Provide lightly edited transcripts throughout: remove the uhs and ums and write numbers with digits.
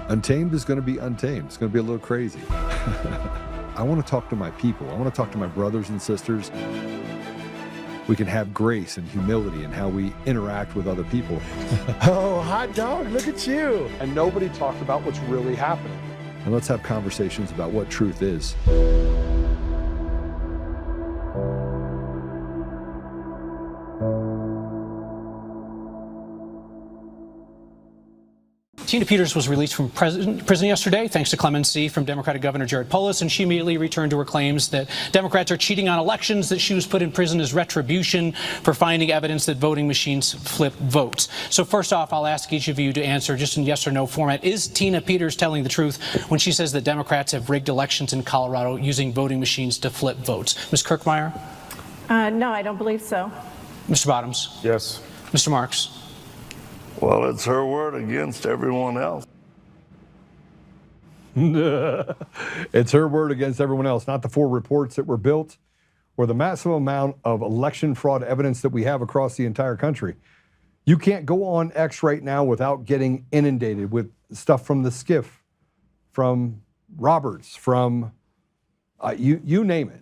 Untamed is going to be untamed. It's going to be a little crazy. I want to talk to my people. I want to talk to my brothers and sisters. We can have grace and humility in how we interact with other people. Oh, hot dog, look at you. And nobody talked about what's really happening. And let's have conversations about what truth is. Tina Peters was released from prison yesterday, thanks to clemency from Democratic Governor Jared Polis, and she immediately returned to her claims that Democrats are cheating on elections, that she was put in prison as retribution for finding evidence that voting machines flip votes. So first off, I'll ask each of you to answer just in yes or no format. Is Tina Peters telling the truth when she says that Democrats have rigged elections in Colorado using voting machines to flip votes? Ms. Kirkmeyer? No, I don't believe so. Mr. Bottoms? Yes. Mr. Marx? Well, it's her word against everyone else. It's her word against everyone else, not the 4 reports that were built or the massive amount of election fraud evidence that we have across the entire country. You can't go on X right now without getting inundated with stuff from the Skiff, from Roberts, from you name it.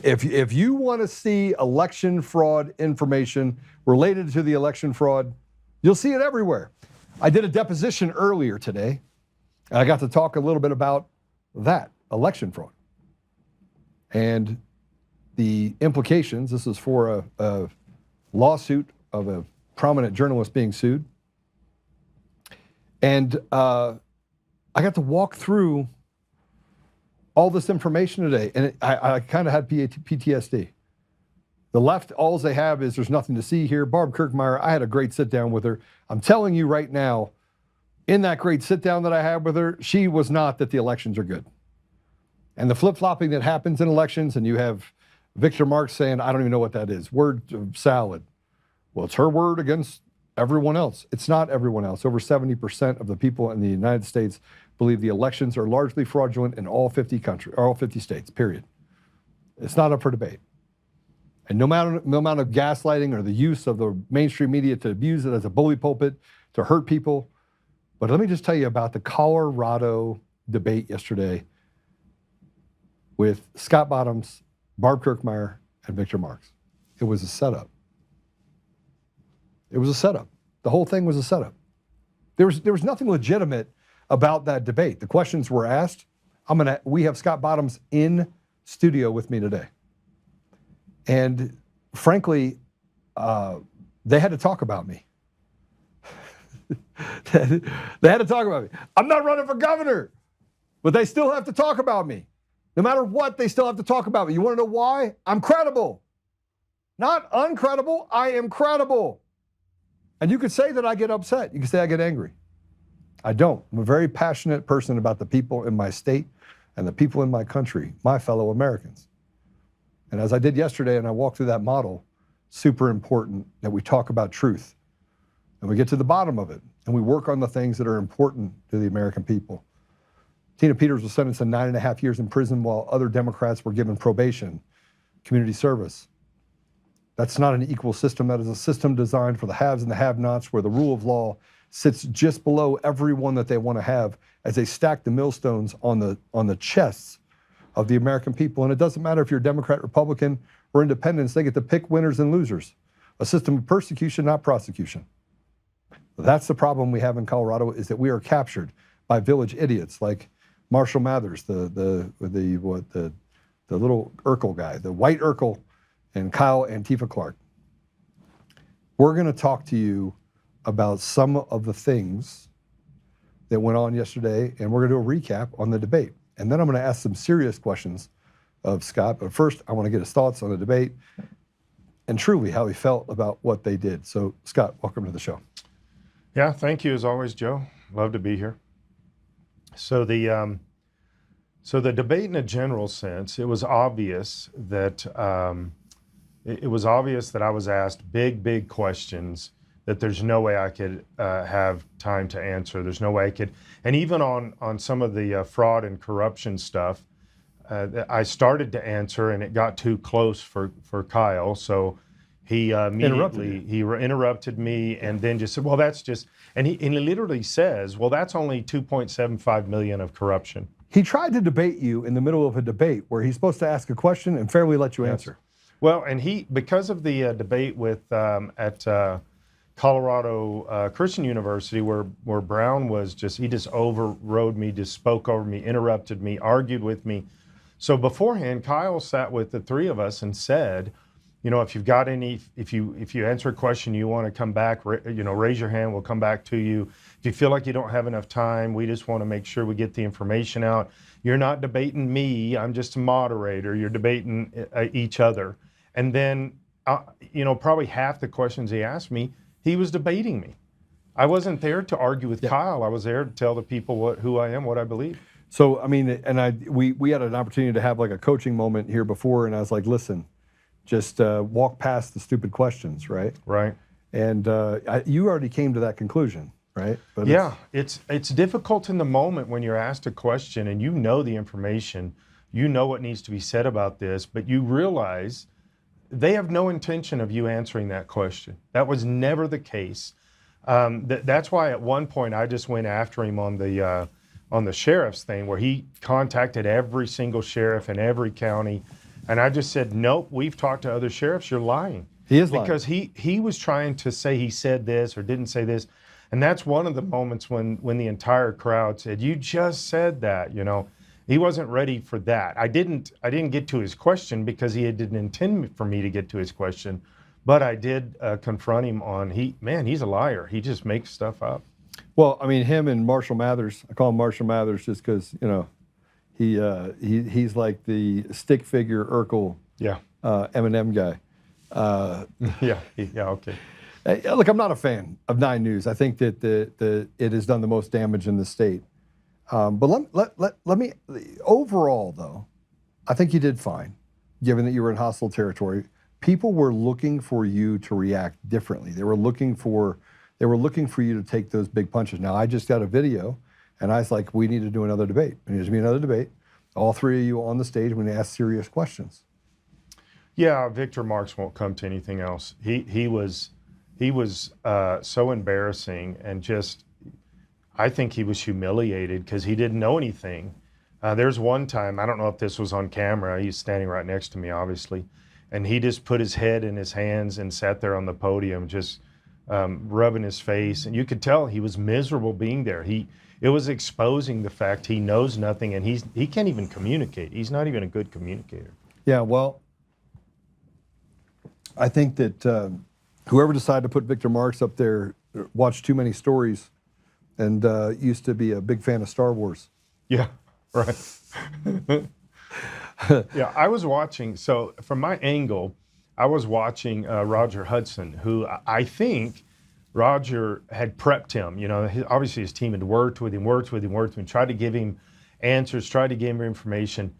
If you want to see election fraud information related to the election fraud, you'll see it everywhere. I did a deposition earlier today, and I got to talk a little bit about that, election fraud. And the implications, this is for a lawsuit of a prominent journalist being sued. And I got to walk through all this information today, and I kind of had PTSD. The left, all they have is there's nothing to see here. Barb Kirkmeyer, I had a great sit down with her. I'm telling you right now, in that great sit down that I had with her, she was not that the elections are good. And the flip-flopping that happens in elections, and you have Victor Marx saying, I don't even know what that is, word salad. Well, it's her word against everyone else. It's not everyone else. Over 70% of the people in the United States believe the elections are largely fraudulent in all 50 states, period. It's not up for debate. And no amount of gaslighting or the use of the mainstream media to abuse it as a bully pulpit to hurt people. But let me just tell you about the Colorado debate yesterday with Scott Bottoms, Barb Kirkmeyer, and Victor Marx. It was a setup. It was a setup. The whole thing was a setup. There was nothing legitimate about that debate. The questions were asked. We have Scott Bottoms in studio with me today. And frankly, they had to talk about me. They had to talk about me. I'm not running for governor, but they still have to talk about me. No matter what, they still have to talk about me. You want to know why? I'm credible. Not uncredible, I am credible. And you could say that I get upset. You could say I get angry. I don't. I'm a very passionate person about the people in my state and the people in my country, my fellow Americans. And as I did yesterday, and I walked through that model, super important that we talk about truth and we get to the bottom of it and we work on the things that are important to the American people. Tina Peters was sentenced to 9.5 years in prison while other Democrats were given probation, community service. That's not an equal system. That is a system designed for the haves and the have-nots, where the rule of law sits just below everyone that they want to have as they stack the millstones on the chests of the American people. And it doesn't matter if you're Democrat, Republican, or independents, they get to pick winners and losers. A system of persecution, not prosecution. That's the problem we have in Colorado, is that we are captured by village idiots like Marshall Mathers, the little Urkel guy, the white Urkel, and Kyle Antifa Clark. We're gonna talk to you about some of the things that went on yesterday, and we're gonna do a recap on the debate. And then I'm gonna ask some serious questions of Scott, but first I wanna get his thoughts on the debate and truly how he felt about what they did. So Scott, welcome to the show. Yeah, thank you as always, Joe. Love to be here. So the debate, in a general sense, it was obvious that I was asked big questions that there's no way I could have time to answer. There's no way I could, and even on some of the fraud and corruption stuff, I started to answer and it got too close for Kyle. So He immediately interrupted me and then just said, well, that's just, and he literally says, well, that's only 2.75 million of corruption. He tried to debate you in the middle of a debate where he's supposed to ask a question and fairly let you answer. Well, and because of the debate with at Colorado Christian University where Brown was he just overrode me, just spoke over me, interrupted me, argued with me. So beforehand, Kyle sat with the three of us and said, you know, if you've got if you answer a question, you want to come back, raise your hand, we'll come back to you. If you feel like you don't have enough time, we just want to make sure we get the information out. You're not debating me, I'm just a moderator. You're debating each other. And then, probably half the questions he asked me, he was debating me. I wasn't there to argue with Kyle. I was there to tell the people who I am, what I believe. So, I mean, and we had an opportunity to have like a coaching moment here before, and I was like, listen, just walk past the stupid questions, right? Right. And you already came to that conclusion, right? But yeah, it's difficult in the moment when you're asked a question and you know the information, you know what needs to be said about this, but you realize they have no intention of you answering that question. That was never the case. That's why at one point I just went after him on the sheriff's thing where he contacted every single sheriff in every county. And I just said, nope, we've talked to other sheriffs, you're lying. He is lying. Because he was trying to say he said this or didn't say this. And that's one of the moments when the entire crowd said, you just said that, He wasn't ready for that. I didn't get to his question because he didn't intend for me to get to his question. But I did confront him on, he's a liar. He just makes stuff up. Well, I mean, him and Marshall Mathers, I call him Marshall Mathers just because, he's like the stick figure Urkel Eminem guy. Okay. Look, I'm not a fan of 9 News. I think that it has done the most damage in the state. But let me, overall though, I think you did fine, given that you were in hostile territory. People were looking for you to react differently. They were looking for you to take those big punches. Now, I just got a video, and I was like, we need to do another debate. There needs to be another debate. All 3 of you on the stage, we're going to ask serious questions. Yeah, Victor Marx won't come to anything else. He was so embarrassing and just, I think he was humiliated because he didn't know anything. There's one time, I don't know if this was on camera, he's standing right next to me, obviously, and he just put his head in his hands and sat there on the podium just rubbing his face, and you could tell he was miserable being there. It was exposing the fact he knows nothing, and he can't even communicate. He's not even a good communicator. Yeah, well, I think that whoever decided to put Victor Marx up there watched too many stories and used to be a big fan of Star Wars. Yeah, right. Yeah, I was watching, so from my angle, I was watching Roger Hudson, who I think Roger had prepped him. Obviously his team had worked with him, tried to give him answers, tried to give him information.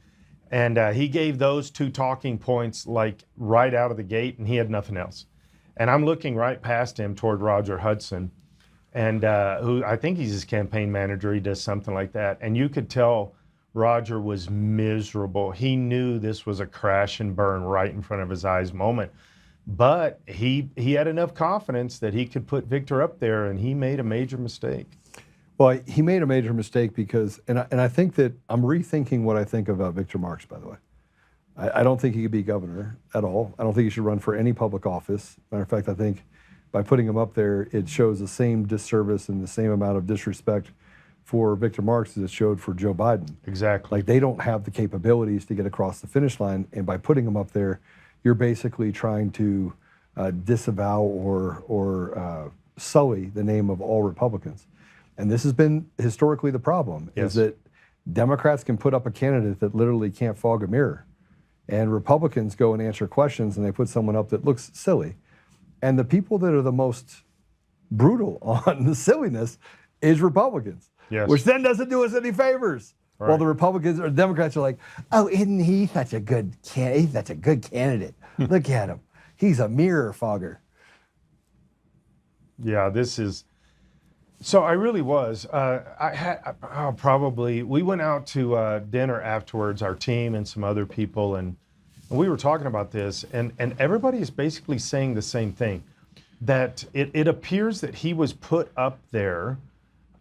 And he gave those 2 talking points like right out of the gate, and he had nothing else. And I'm looking right past him toward Roger Hudson, and who I think he's his campaign manager. He does something like that. And you could tell Roger was miserable. He knew this was a crash and burn right in front of his eyes moment. But he had enough confidence that he could put Victor up there, and he made a major mistake. Well, he made a major mistake because, and I think that I'm rethinking what I think about Victor Marx, by the way. I don't think he could be governor at all. I don't think he should run for any public office. Matter of fact, I think by putting him up there, it shows the same disservice and the same amount of disrespect for Victor Marx as it showed for Joe Biden. Exactly. Like, they don't have the capabilities to get across the finish line, and by putting him up there, you're basically trying to disavow or sully the name of all Republicans. And this has been historically the problem, is that Democrats can put up a candidate that literally can't fog a mirror. And Republicans go and answer questions, and they put someone up that looks silly. And the people that are the most brutal on the silliness is Republicans, which then doesn't do us any favors. Right. While the Republicans or Democrats are like, oh, isn't he such a good candidate? He's such a good candidate. Look at him. He's a mirror fogger. Yeah, this is, so I really was. We went out to dinner afterwards, our team and some other people, and And we were talking about this, and everybody is basically saying the same thing, that it appears that he was put up there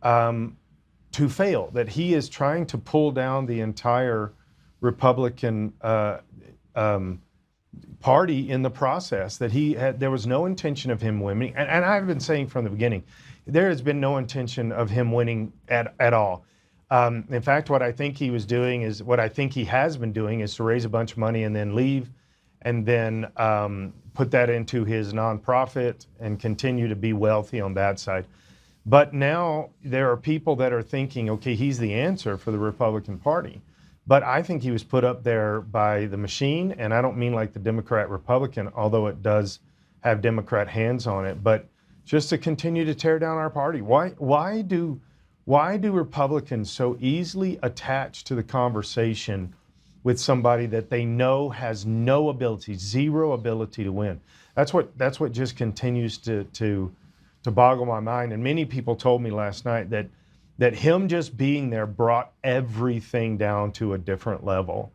to fail, that he is trying to pull down the entire Republican party in the process, that there was no intention of him winning. And I've been saying from the beginning, there has been no intention of him winning at all. In fact, what I think he was doing is, what I think he has been doing is to raise a bunch of money and then leave, and then put that into his nonprofit and continue to be wealthy on that side. But now there are people that are thinking, okay, he's the answer for the Republican Party. But I think he was put up there by the machine, and I don't mean like the Democrat-Republican, although it does have Democrat hands on it, but just to continue to tear down our party. Why do Republicans so easily attach to the conversation with somebody that they know has no ability, zero ability to win? That's what just continues to boggle my mind. And many people told me last night that him just being there brought everything down to a different level.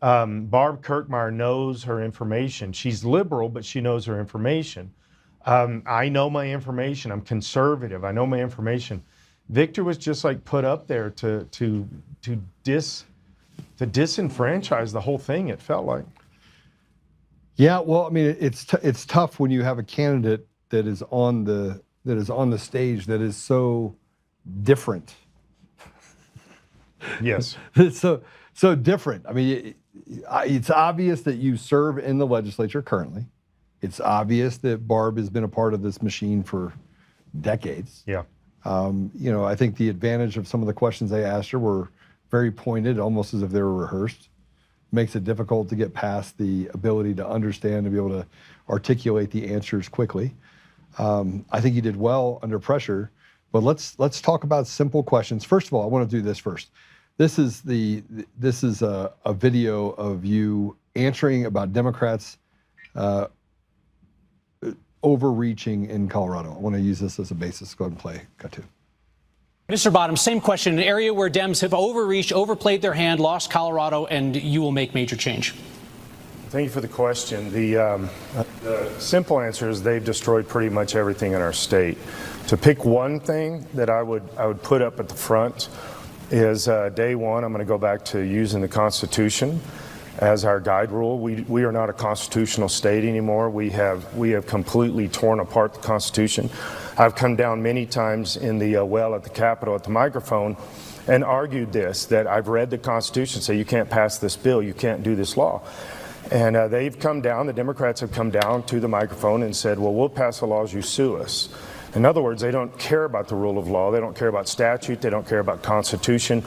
Barb Kirkmeyer knows her information. She's liberal, but she knows her information. I know my information. I'm conservative. I know my information. Victor was just like put up there to disenfranchise the whole thing, it felt like. Yeah, well, I mean, it's tough when you have a candidate that is on the stage that is so different. Yes. It's so different. I mean, it's obvious that you serve in the legislature currently. It's obvious that Barb has been a part of this machine for decades. Yeah. I think the advantage of some of the questions they asked her were very pointed, almost as if they were rehearsed. Makes it difficult to get past the ability to understand, to be able to articulate the answers quickly. I think you did well under pressure, but let's talk about simple questions. First of all, I want to do this first. This is a video of you answering about Democrats overreaching in Colorado. I want to use this as a basis. Go ahead and play. Got to. Mr. Bottom, same question. An area where Dems have overreached, overplayed their hand, lost Colorado, and you will make major change. Thank you for the question. The simple answer is they've destroyed pretty much everything in our state. To pick one thing that I would put up at the front is day one, I'm going to go back to using the Constitution as our guide rule. We are not a constitutional state anymore. We have completely torn apart the Constitution. I've come down many times in the well at the Capitol at the microphone and argued this, that I've read the Constitution, say you can't pass this bill, you can't do this law. And they've come down, the Democrats have come down to the microphone and said, well, we'll pass the laws, you sue us. In other words, they don't care about the rule of law, they don't care about statute, they don't care about Constitution.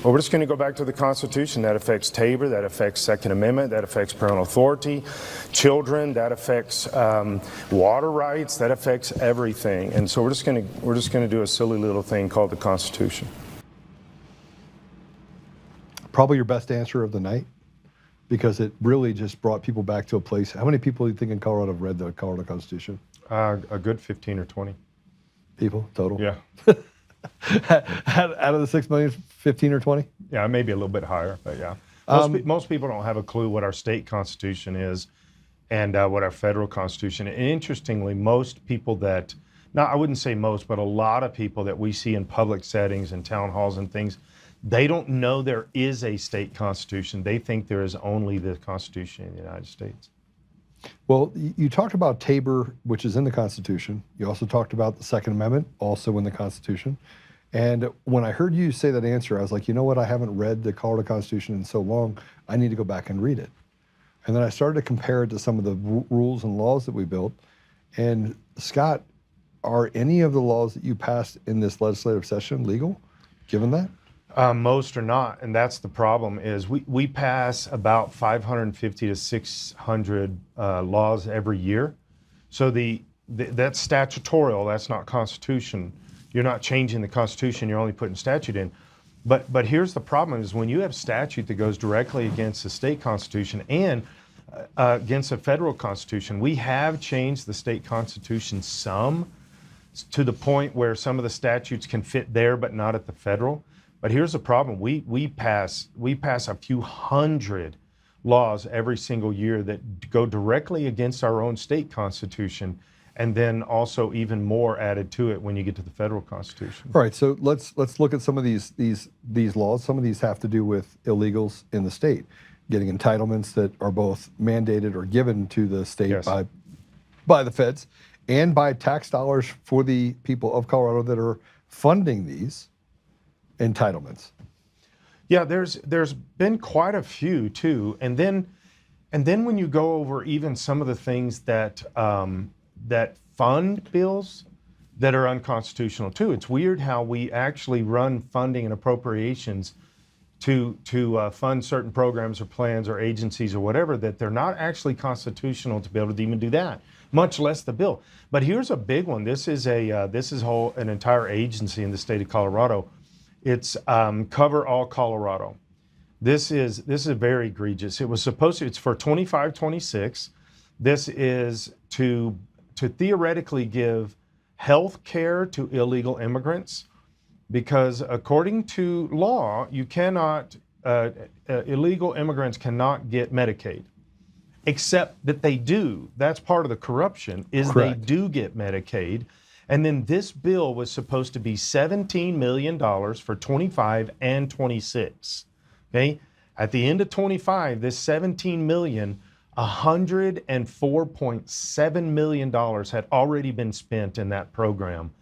Well, we're just going to go back to the Constitution. That affects Tabor, that affects Second Amendment, that affects parental authority, children, that affects water rights, that affects everything. And so we're just going to do a silly little thing called the Constitution. Probably your best answer of the night, because it really just brought people back to a place. How many people do you think in Colorado have read the Colorado Constitution? A good 15 or 20. People total? Yeah. Out of the 6 million, 15 or 20? Yeah, maybe a little bit higher, but yeah. Most people don't have a clue what our state constitution is and what our federal constitution is. And interestingly, most people that, now I wouldn't say most, but a lot of people that we see in public settings and town halls and things, they don't know there is a state constitution. They think there is only the Constitution of the United States. Well, you talked about Tabor, which is in the Constitution. You also talked about the Second Amendment, also in the Constitution. And when I heard you say that answer, I was like, you know what? I haven't read the Colorado Constitution in so long. I need to go back and read it. And then I started to compare it to some of the rules and laws that we built. And Scott, are any of the laws that you passed in this legislative session legal, given that? Most are not, and that's the problem. Is we pass about 550 to 600 laws every year, so that's statutorial. That's not Constitution. You're not changing the Constitution. You're only putting statute in. But here's the problem: is when you have statute that goes directly against the state constitution and against the federal constitution. We have changed the state constitution some, to the point where some of the statutes can fit there, but not at the federal. But here's the problem: we pass a few hundred laws every single year that go directly against our own state constitution, and then also even more added to it when you get to the federal constitution. All right, so let's look at some of these laws. Some of these have to do with illegals in the state, getting entitlements that are both mandated or given to the state Yes. by the feds and by tax dollars for the people of Colorado that are funding these entitlements. Yeah, there's been quite a few too, and then when you go over even some of the things that that fund bills that are unconstitutional too. It's weird how we actually run funding and appropriations to fund certain programs or plans or agencies or whatever, that they're not actually constitutional to be able to even do that, much less the bill. But here's a big one. This is an entire agency in the state of Colorado. It's Cover All Colorado. This is very egregious. It was supposed to. It's for 25-26. This is to theoretically give health care to illegal immigrants, because according to law, you cannot illegal immigrants cannot get Medicaid, except that they do. That's part of the corruption, is Correct. They do get Medicaid. And then this bill was supposed to be $17 million for 25 and 26. Okay? At the end of 25, this $17 million, $104.7 million had already been spent in that program.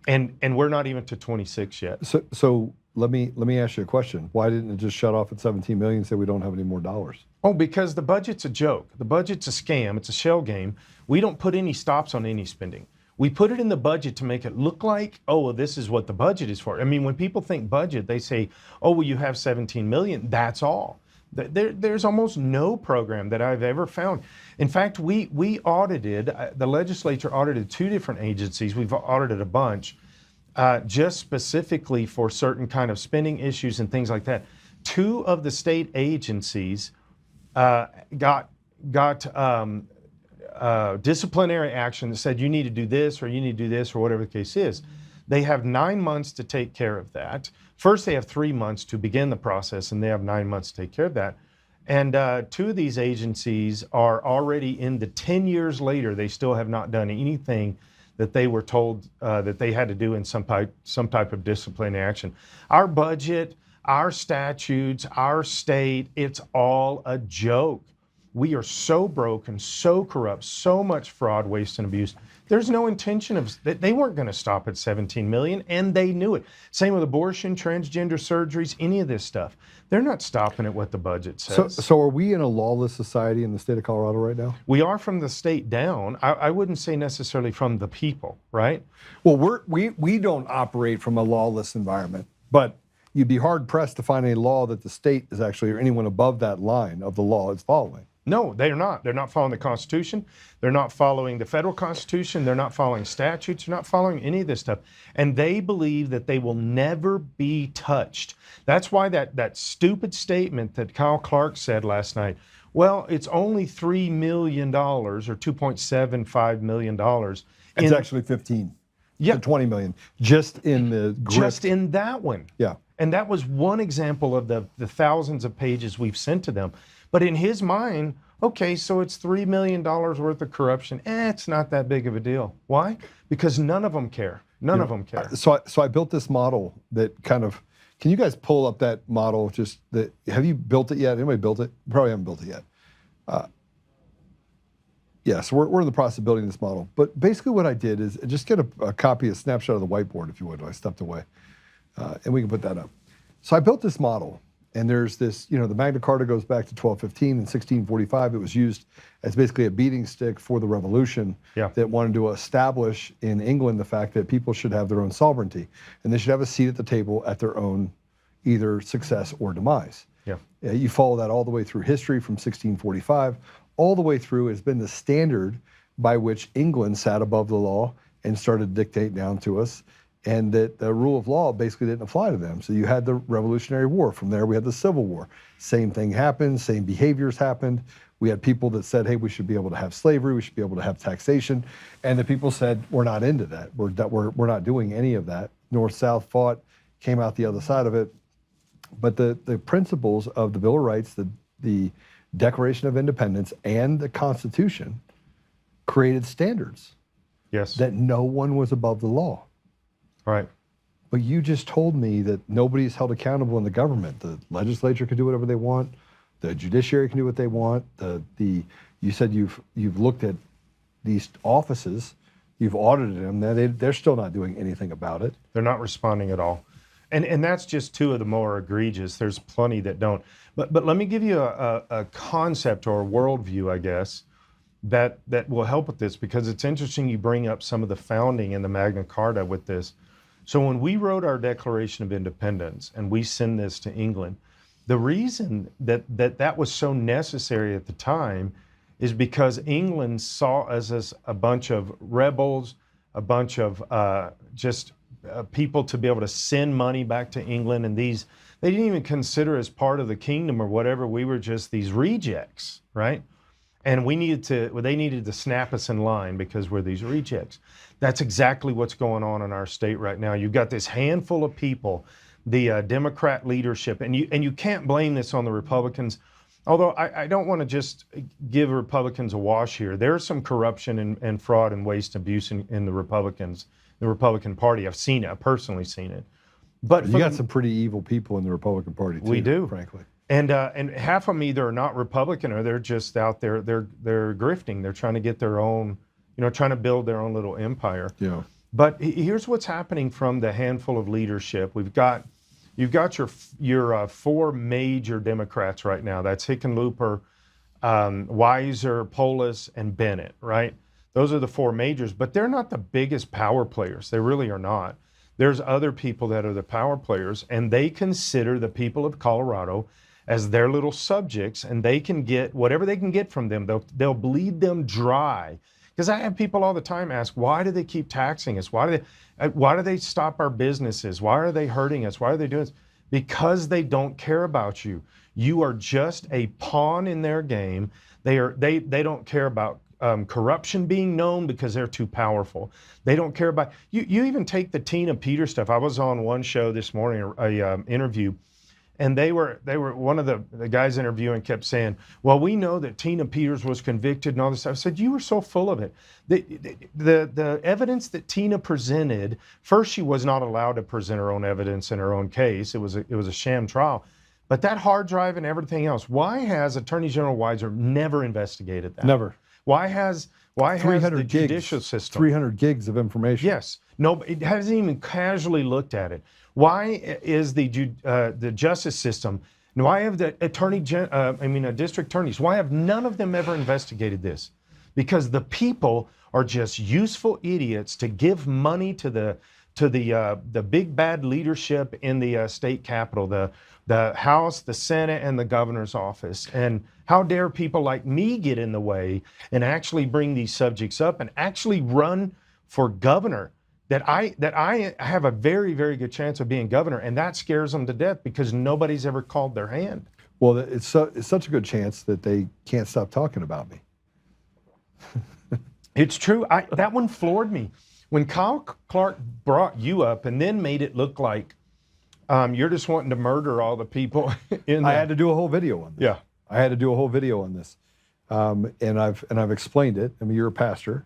And we're not even to 26 yet. So let me ask you a question. Why didn't it just shut off at 17 million and say we don't have any more dollars? Oh, because the budget's a joke. The budget's a scam. It's a shell game. We don't put any stops on any spending. We put it in the budget to make it look like, oh, well, this is what the budget is for. I mean, when people think budget, they say, oh, well, you have 17 million. That's all. There's almost no program that I've ever found. In fact, we audited, the legislature audited 2 different agencies. We've audited a bunch, just specifically for certain kind of spending issues and things like that. 2 of the state agencies got disciplinary action that said you need to do this or you need to do this or whatever the case is. They have 9 months to take care of that. First, they have 3 months to begin the process, and they have 9 months to take care of that. And 2 of these agencies are already in the 10 years later. They still have not done anything that they were told that they had to do in some type of disciplinary action. Our budget, our statutes, our state, it's all a joke. We are so broken, so corrupt, so much fraud, waste, and abuse. There's no intention of, they weren't going to stop at 17 million, and they knew it. Same with abortion, transgender surgeries, any of this stuff. They're not stopping at what the budget says. So are we in a lawless society in the state of Colorado right now? We are from the state down. I wouldn't say necessarily from the people, right? Well, we don't operate from a lawless environment, but you'd be hard pressed to find a law that the state is actually, or anyone above that line of the law is following. No, they're not. They're not following the Constitution. They're not following the federal Constitution. They're not following statutes. They're not following any of this stuff. And they believe that they will never be touched. That's why that stupid statement that Kyle Clark said last night, well, it's only $3 million or $2.75 million. It's actually 15 to 20 million, just in the grip. Just in that one. Yeah. And that was one example of the thousands of pages we've sent to them. But in his mind, okay, so it's $3 million worth of corruption. It's not that big of a deal. Why? Because none of them care. None of them care. So I built this model that kind of, can you guys pull up that model? Have you built it yet? Anybody built it? Probably haven't built it yet. Yeah, so we're in the process of building this model. But basically what I did is just get a copy, a snapshot of the whiteboard, if you would. I stepped away. And we can put that up. So I built this model. And there's this, the Magna Carta goes back to 1215 and 1645. It was used as basically a beating stick for the revolution that wanted to establish in England the fact that people should have their own sovereignty and they should have a seat at the table at their own either success or demise. Yeah. You follow that all the way through history from 1645, all the way through has been the standard by which England sat above the law and started to dictate down to us. And that the rule of law basically didn't apply to them. So you had the Revolutionary War. From there, we had the Civil War. Same thing happened, same behaviors happened. We had people that said, hey, we should be able to have slavery, we should be able to have taxation. And the people said, we're not into that. We're not doing any of that. North-South fought, came out the other side of it. But the principles of the Bill of Rights, the Declaration of Independence and the Constitution created standards Yes. that no one was above the law. Right. But you just told me that nobody's held accountable in the government. The legislature can do whatever they want. The judiciary can do what they want. You said you've looked at these offices, you've audited them. They're still not doing anything about it. They're not responding at all. And that's just two of the more egregious. There's plenty that don't. But let me give you a concept or a worldview, I guess, that will help with this, because it's interesting you bring up some of the founding and the Magna Carta with this. So when we wrote our Declaration of Independence and we send this to England, the reason that was so necessary at the time is because England saw us as a bunch of rebels, a bunch of people to be able to send money back to England, and they didn't even consider as part of the kingdom or whatever. We were just these rejects, right? And they needed to snap us in line because we're these rejects. That's exactly what's going on in our state right now. You've got this handful of people, the Democrat leadership, and you can't blame this on the Republicans. Although I don't want to just give Republicans a wash here. There's some corruption and fraud and waste abuse in the Republican Party. I've seen it. I've personally seen it. But you got some pretty evil people in the Republican Party too. We do, frankly. And half of them either are not Republican or they're just out there. They're grifting. They're trying to get their own, trying to build their own little empire. Yeah. But here's what's happening from the handful of leadership. You've got your four major Democrats right now. That's Hickenlooper, Weiser, Polis, and Bennett, right? Those are the four majors, but they're not the biggest power players. They really are not. There's other people that are the power players, and they consider the people of Colorado as their little subjects, and they can get whatever they can get from them. They'll bleed them dry. Because I have people all the time ask, why do they keep taxing us? Why do they stop our businesses? Why are they hurting us? Why are they doing this? Because they don't care about you. You are just a pawn in their game. They don't care about corruption being known because they're too powerful. They don't care about you. Even take the Tina Peters stuff. I was on one show this morning, a interview, and they were one of the guys interviewing kept saying, well, we know that Tina Peters was convicted and all this stuff. I said, you were so full of it. The evidence that Tina presented, first, she was not allowed to present her own evidence in her own case. It was a sham trial. But that hard drive and everything else, why has Attorney General Weiser never investigated that? Never. Why has the judicial system 300 gigs of information? Yes. No, it hasn't even casually looked at it. Why is the justice system? Why have the district attorneys? Why have none of them ever investigated this? Because the people are just useful idiots to give money to the big bad leadership in the state capitol, the House, the Senate, and the governor's office. And how dare people like me get in the way and actually bring these subjects up and actually run for governor? That I have a very, very good chance of being governor, and that scares them to death because nobody's ever called their hand. Well, it's such a good chance that they can't stop talking about me. It's true. That one floored me. When Kyle Clark brought you up and then made it look like you're just wanting to murder all the people in I had to do a whole video on this. Yeah. I had to do a whole video on this. And I've explained it. I mean, you're a pastor.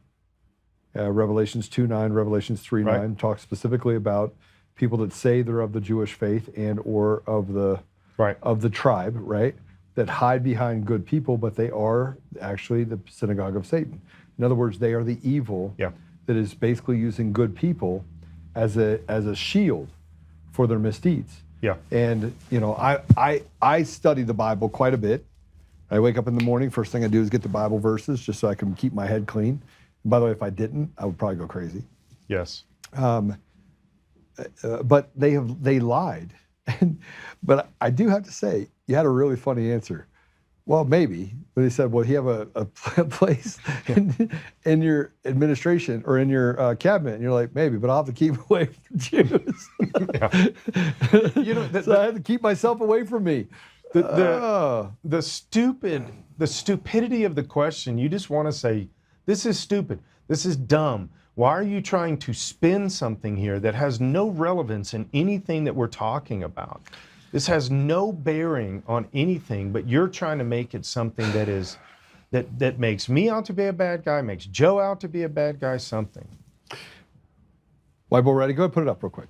Revelations 2:9, Revelations 3:9 Right. talk specifically about people that say they're of the Jewish faith and or of the tribe, right? That hide behind good people, but they are actually the synagogue of Satan. In other words, they are the evil that is basically using good people as a shield for their misdeeds. Yeah. And I study the Bible quite a bit. I wake up in the morning, first thing I do is get the Bible verses just so I can keep my head clean. And by the way, if I didn't, I would probably go crazy. Yes. But they lied. But I do have to say, you had a really funny answer. Well, maybe. But they said, well, you have a place in your administration or in your cabinet. And you're like, maybe, but I'll have to keep away from Jews. So I had to keep myself away from me. The stupidity of the question, you just want to say, this is stupid. This is dumb. Why are you trying to spin something here that has no relevance in anything that we're talking about? This has no bearing on anything, but you're trying to make it something that is, that makes me out to be a bad guy, makes Joe out to be a bad guy, something. Whiteboard ready? Go ahead and put it up real quick.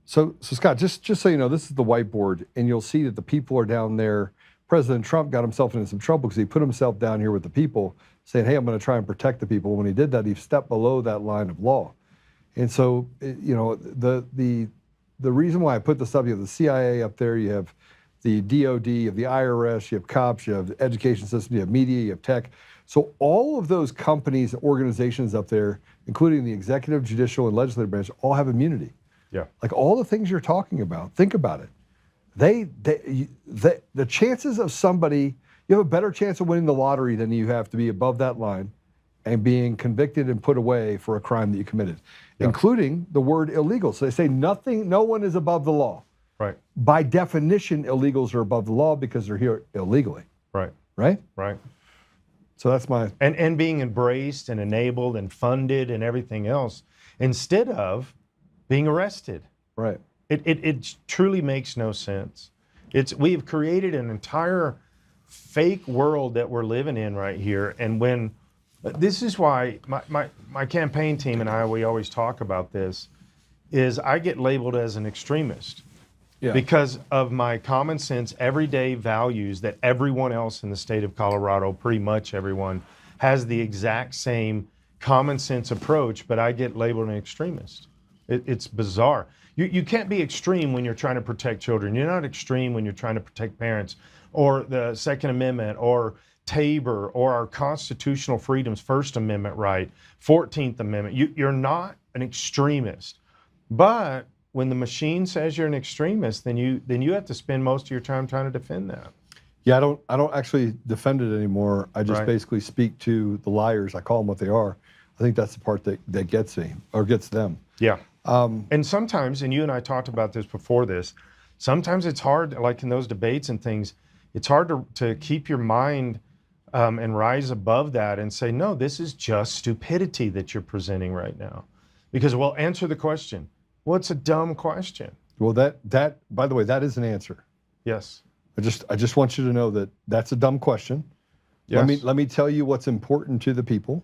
So Scott, just so you know, this is the whiteboard, and you'll see that the people are down there. President Trump got himself into some trouble because he put himself down here with the people, saying, hey, I'm going to try and protect the people. When he did that, he stepped below that line of law. And so, you know, the reason why I put this up, you have the CIA up there, you have the DOD, you have the IRS, you have cops, you have the education system, you have media, you have tech. So all of those companies and organizations up there, including the executive, judicial, and legislative branch, all have immunity. Yeah. Like all the things you're talking about, think about it. The chances of somebody, you have a better chance of winning the lottery than you have to be above that line and being convicted and put away for a crime that you committed, including the word illegal. So they say no one is above the law. Right. By definition, illegals are above the law because they're here illegally. Right. Right? Right. So that's my... And being embraced and enabled and funded and everything else, instead of being arrested. Right. It truly makes no sense. We have created an entire fake world that we're living in right here. And when, this is why my campaign team and we always talk about this, is I get labeled as an extremist. Yeah. Because of my common sense, everyday values that everyone else in the state of Colorado, pretty much everyone, has the exact same common sense approach, but I get labeled an extremist. It's bizarre. You can't be extreme when you're trying to protect children. You're not extreme when you're trying to protect parents, or the Second Amendment, or Tabor, or our constitutional freedoms, First Amendment right, 14th Amendment. You're not an extremist. But when the machine says you're an extremist, then you have to spend most of your time trying to defend that. Yeah, I don't actually defend it anymore. I just basically speak to the liars. I call them what they are. I think that's the part that gets me, or gets them. Yeah. And sometimes, and you and I talked about this before this, sometimes it's hard, like in those debates and things, it's hard to keep your mind and rise above that and say, no, this is just stupidity that you're presenting right now. Because, well, answer the question. Well, it's a dumb question. Well, that by the way, that is an answer. Yes. I just want you to know that that's a dumb question. Yes. Let me tell you what's important to the people.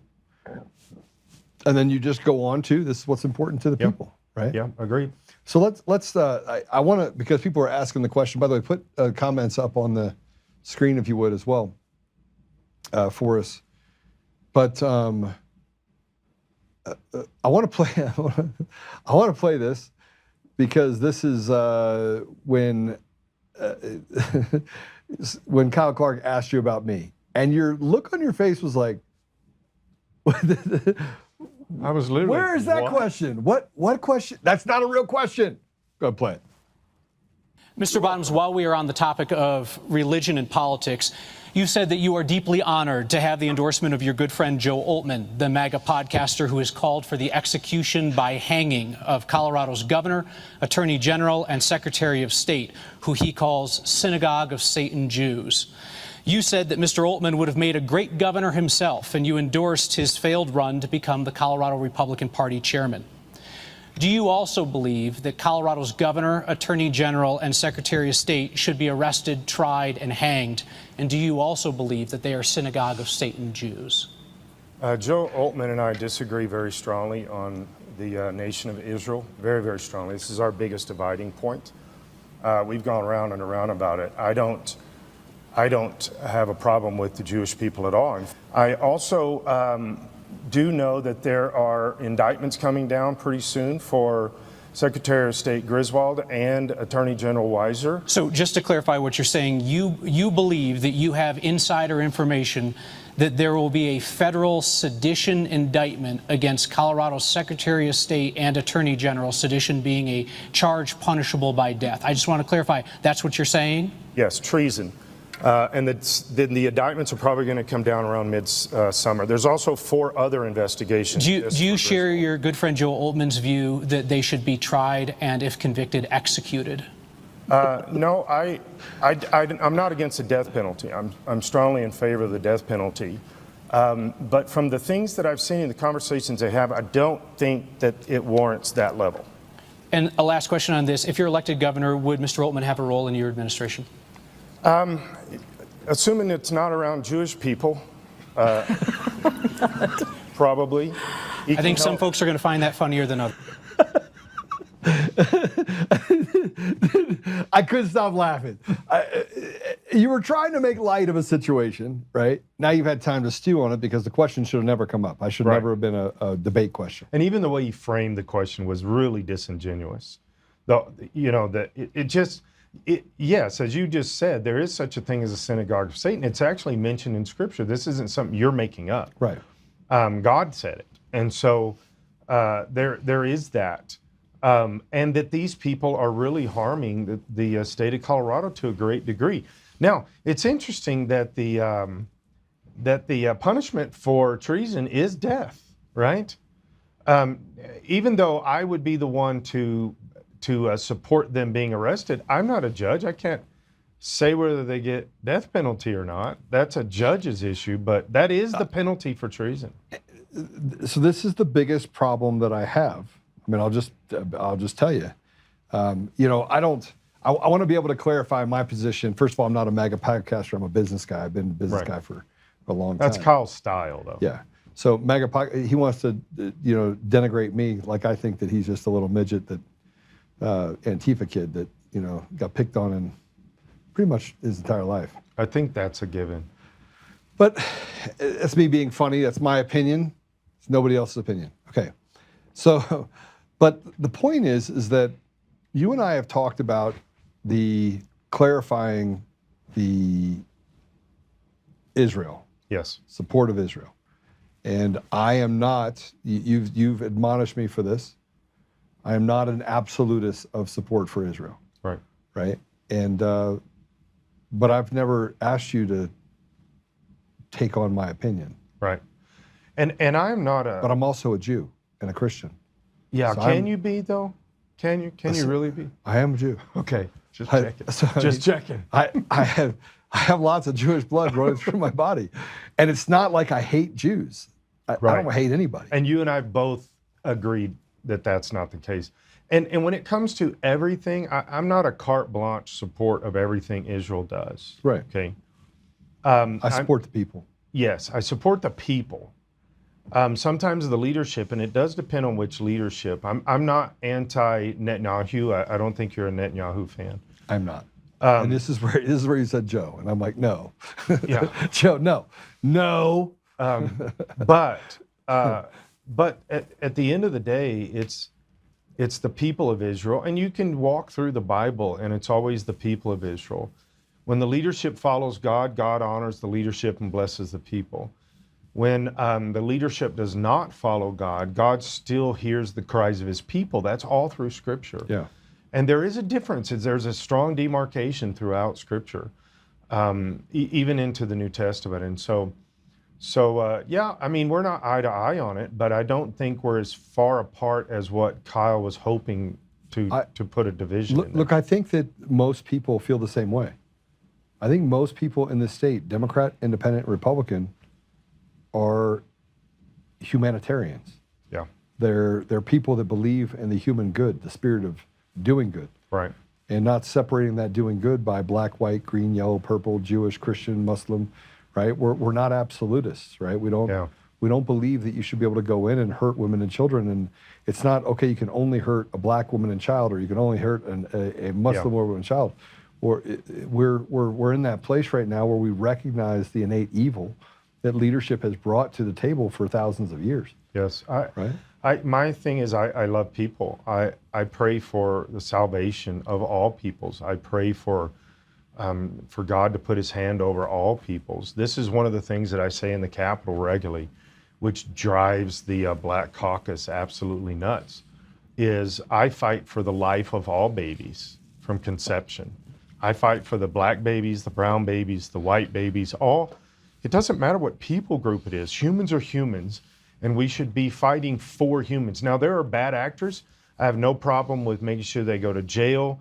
And then you just go on to, this is what's important to the people, right? Yeah, agreed. So let's I want to, because people are asking the question, by the way, put comments up on the screen if you would as well for us. But I want to play this because this is when Kyle Clark asked you about me, and your look on your face was like, I was literally, where is that question? What question? That's not a real question. Go ahead, play it. Mr. Bottoms, while we are on the topic of religion and politics, you said that you are deeply honored to have the endorsement of your good friend Joe Oltmann, the MAGA podcaster who has called for the execution by hanging of Colorado's governor, attorney general, and secretary of state, who he calls synagogue of Satan Jews. You said that Mr. Oltmann would have made a great governor himself, and you endorsed his failed run to become the Colorado Republican Party chairman. Do you also believe that Colorado's governor, attorney general, and secretary of state should be arrested, tried, and hanged? And do you also believe that they are synagogue of Satan Jews? Joe Oltmann and I disagree very strongly on the nation of Israel, very, very strongly. This is our biggest dividing point. We've gone around and around about it. I don't have a problem with the Jewish people at all. I also do know that there are indictments coming down pretty soon for Secretary of State Griswold and Attorney General Weiser. So just to clarify what you're saying, you believe that you have insider information that there will be a federal sedition indictment against Colorado's Secretary of State and Attorney General, sedition being a charge punishable by death. I just want to clarify, that's what you're saying? Yes, treason. And then the indictments are probably going to come down around mid-summer. There's also 4 other investigations. Do you share your good friend Joe Oltmann's view that they should be tried and, if convicted, executed? No, I'm not against the death penalty. I'm strongly in favor of the death penalty. But from the things that I've seen in the conversations they have, I don't think that it warrants that level. And a last question on this. If you're elected governor, would Mr. Oltmann have a role in your administration? Assuming it's not around Jewish people, probably. I think some folks are going to find that funnier than others. I couldn't stop laughing. You were trying to make light of a situation, right? Now you've had time to stew on it because the question should have never come up. I should never have been a debate question. And even the way you framed the question was really disingenuous. Yes, as you just said, there is such a thing as a synagogue of Satan. It's actually mentioned in Scripture. This isn't something you're making up. Right. God said it. And so there is that. And that these people are really harming the state of Colorado to a great degree. Now, it's interesting that the punishment for treason is death, right? Even though I would be the one to support them being arrested, I'm not a judge. I can't say whether they get death penalty or not. That's a judge's issue, but that is the penalty for treason. So this is the biggest problem that I have. I mean, I'll just tell you. I want to be able to clarify my position. First of all, I'm not a MAGA podcaster. I'm a business guy. I've been a business guy for a long time. That's Kyle's style, though. Yeah. So he wants to, denigrate me like I think that he's just a little midget that Antifa kid that got picked on in pretty much his entire life. I think that's a given. But that's me being funny. That's my opinion. It's nobody else's opinion. Okay. So, but the point is that you and I have talked about clarifying the Israel. Yes. Support of Israel. And I am not, you've admonished me for this, I am not an absolutist of support for Israel. Right. Right? And, but I've never asked you to take on my opinion. Right. And I'm not But I'm also a Jew and a Christian. Yeah, so can you be though? Can you really be? I am a Jew. Okay, just checking. Checking. I have lots of Jewish blood running through my body, and it's not like I hate Jews. I don't hate anybody. And you and I both agreed that that's not the case. And when it comes to everything, I'm not a carte blanche support of everything Israel does. Right. Okay. I support the people. Yes, I support the people. Sometimes the leadership, and it does depend on which leadership. I'm not anti-Netanyahu. I don't think you're a Netanyahu fan. I'm not. And this is where you said Joe, and I'm like, no. Yeah. Joe, no. But at the end of the day, it's the people of Israel, and you can walk through the Bible, and it's always the people of Israel. When the leadership follows God, God honors the leadership and blesses the people. When the leadership does not follow God, God still hears the cries of his people. That's all through Scripture. Yeah. And there is a difference. There's a strong demarcation throughout Scripture, even into the New Testament. And so yeah, I mean, we're not eye to eye on it, but I don't think we're as far apart as what Kyle was hoping to put a division in there. Look, I think that most people feel the same way. I think most people in this state, Democrat, Independent, Republican, are humanitarians. Yeah. They're people that believe in the human good, the spirit of doing good. Right. And not separating that doing good by black, white, green, yellow, purple, Jewish, Christian, Muslim, right? We're not absolutists, right? We don't believe that you should be able to go in and hurt women and children. And it's not, okay, you can only hurt a black woman and child, or you can only hurt a Muslim woman and child. Or we're in that place right now where we recognize the innate evil that leadership has brought to the table for thousands of years. Yes. Right? My thing is I love people. I pray for the salvation of all peoples. I pray for God to put his hand over all peoples. This is one of the things that I say in the Capitol regularly, which drives the Black Caucus absolutely nuts, is I fight for the life of all babies from conception. I fight for the black babies, the brown babies, the white babies, all. It doesn't matter what people group it is. Humans are humans, and we should be fighting for humans. Now, there are bad actors. I have no problem with making sure they go to jail.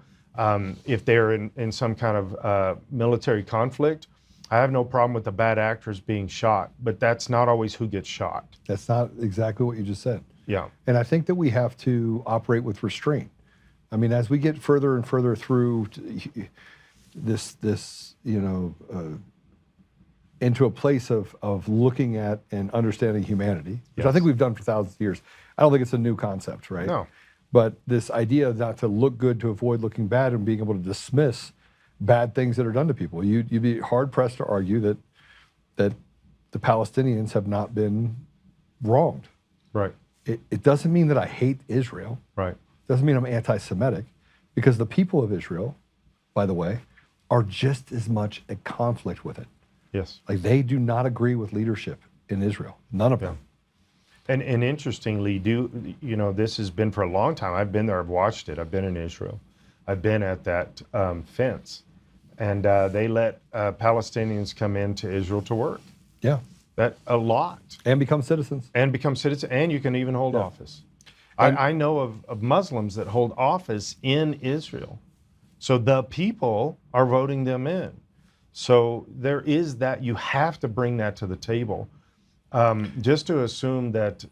If they're in some kind of military conflict, I have no problem with the bad actors being shot, but that's not always who gets shot. That's not exactly what you just said. Yeah. And I think that we have to operate with restraint. I mean, as we get further and further through this, into a place of looking at and understanding humanity, which I think we've done for thousands of years. I don't think it's a new concept, right? No. But this idea not to look good to avoid looking bad and being able to dismiss bad things that are done to people. You'd be hard pressed to argue that the Palestinians have not been wronged. Right. It doesn't mean that I hate Israel. Right. It doesn't mean I'm anti-Semitic, because the people of Israel, by the way, are just as much at conflict with it. Yes. Like, they do not agree with leadership in Israel. None of them. And interestingly, this has been for a long time. I've been there. I've watched it. I've been in Israel. I've been at that fence, and they let Palestinians come into Israel to work. Yeah. That a lot. And become citizens. And you can even hold office. I know of Muslims that hold office in Israel. So the people are voting them in. So there is that. You have to bring that to the table. Just to assume that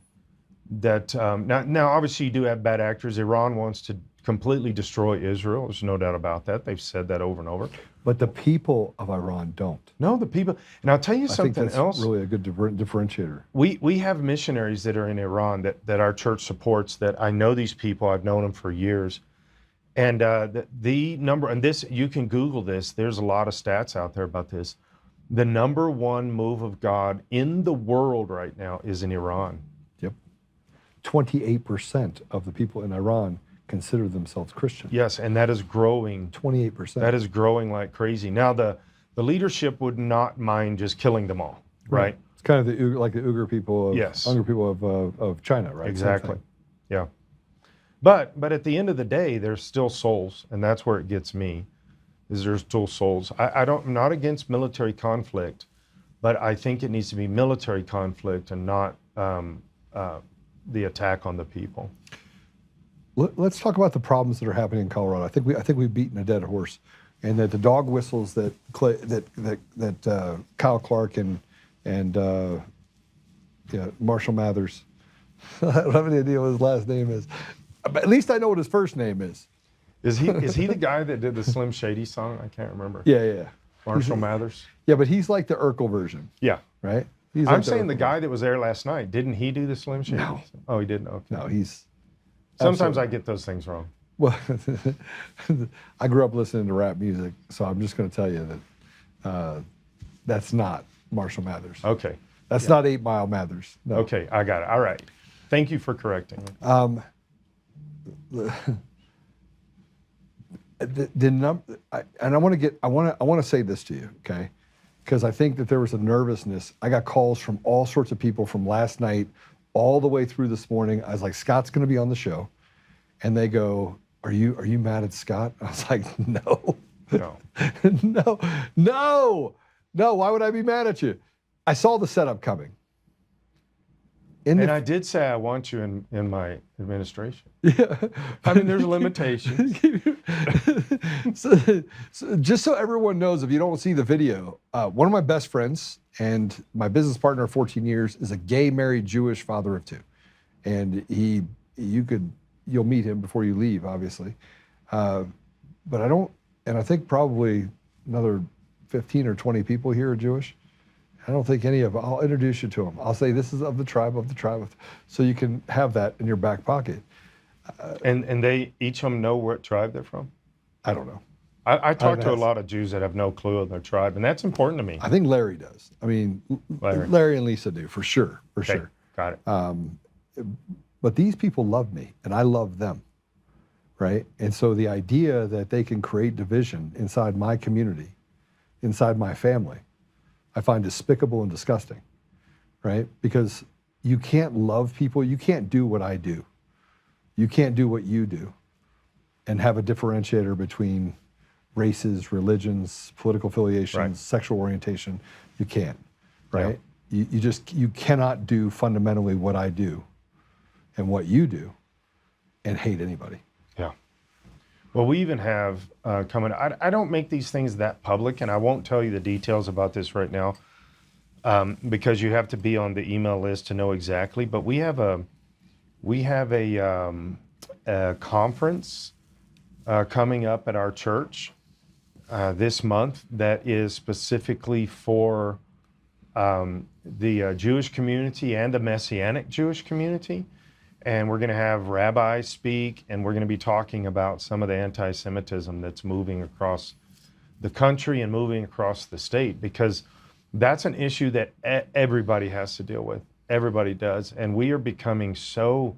now obviously you do have bad actors. Iran wants to completely destroy Israel. There's no doubt about that. They've said that over and over. But the people of Iran don't. No, the people. And I'll tell you something I think that's else. really a good differentiator. We have missionaries that are in Iran that our church supports. That I know these people. I've known them for years. And the number, and this, you can Google this. There's a lot of stats out there about this. The number one move of God in the world right now is in Iran. Yep. 28% of the people in Iran consider themselves Christian. Yes, and that is growing. 28%. That is growing like crazy. Now, the leadership would not mind just killing them all, right? It's kind of like the Uyghur people, Yes. Uyghur people of China, right? Exactly. Yeah. But at the end of the day, there's still souls, and that's where it gets me. Is there's still souls. I'm not against military conflict, but I think it needs to be military conflict and not the attack on the people. Let's talk about the problems that are happening in Colorado. I think we've beaten a dead horse, and that the dog whistles that Kyle Clark and Marshall Mathers. I don't have any idea what his last name is. But at least I know what his first name is. Is he the guy that did the Slim Shady song? I can't remember. Yeah. Marshall Mathers? Yeah, but he's like the Urkel version, Yeah. right? I'm saying the guy that was there last night. Didn't he do the Slim Shady? No. Oh, he didn't? Okay. No, he's... Sometimes I get those things wrong. Well, I grew up listening to rap music, so I'm just going to tell you that that's not Marshall Mathers. Okay. That's not 8 Mile Mathers. No. Okay, I got it. All right. Thank you for correcting me. I want to say this to you, okay? Because I think that there was a nervousness. I got calls from all sorts of people from last night all the way through this morning. I was like, Scott's going to be on the show, and they go, "Are you mad at Scott?" I was like, "No, no. Why would I be mad at you? I saw the setup coming." I did say I want you in my administration. Yeah. I mean, there's limitations. so just so everyone knows, if you don't see the video, one of my best friends and my business partner of 14 years is a gay, married Jewish father of 2. And you'll meet him before you leave, obviously. But I think probably another 15 or 20 people here are Jewish. I don't think any of them. I'll introduce you to them. I'll say this is of the tribe, so you can have that in your back pocket. And they each of them know what tribe they're from? I don't know. I talk to a lot of Jews that have no clue of their tribe, and that's important to me. I think Larry does. I mean, Larry and Lisa do, for sure, sure. Got it. But these people love me, and I love them, right? And so the idea that they can create division inside my community, inside my family, I find despicable and disgusting, right? Because you can't love people, you can't do what I do. You can't do what you do and have a differentiator between races, religions, political affiliations, sexual orientation. You can't, right? Yeah. You cannot do fundamentally what I do and what you do and hate anybody. Yeah. Well, we even have coming. I don't make these things that public, and I won't tell you the details about this right now because you have to be on the email list to know exactly. But we have a conference coming up at our church this month that is specifically for the Jewish community and the Messianic Jewish community. And we're going to have rabbis speak, and we're going to be talking about some of the anti-Semitism that's moving across the country and moving across the state, because that's an issue that everybody has to deal with. Everybody does. And we are becoming so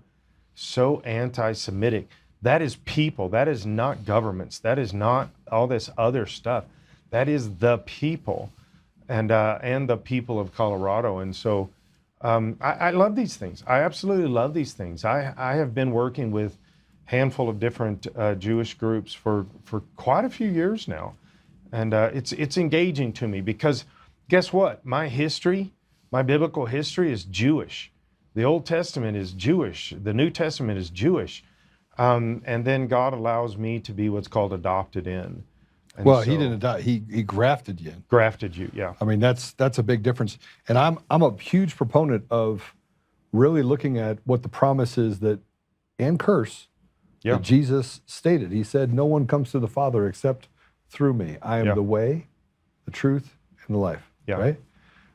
anti-Semitic. That is people. That is not governments. That is not all this other stuff. That is the people, and the people of Colorado. And so I love these things. I absolutely love these things. I have been working with a handful of different Jewish groups for quite a few years now. And it's engaging to me because guess what? My history, my biblical history is Jewish. The Old Testament is Jewish. The New Testament is Jewish. And then God allows me to be what's called adopted in. And well, he didn't adopt, he grafted you in. Grafted you, yeah. I mean, that's a big difference. And I'm a huge proponent of really looking at what the promise is that, and curse, that Jesus stated. He said, no one comes to the Father except through me. I am the way, the truth, and the life, right?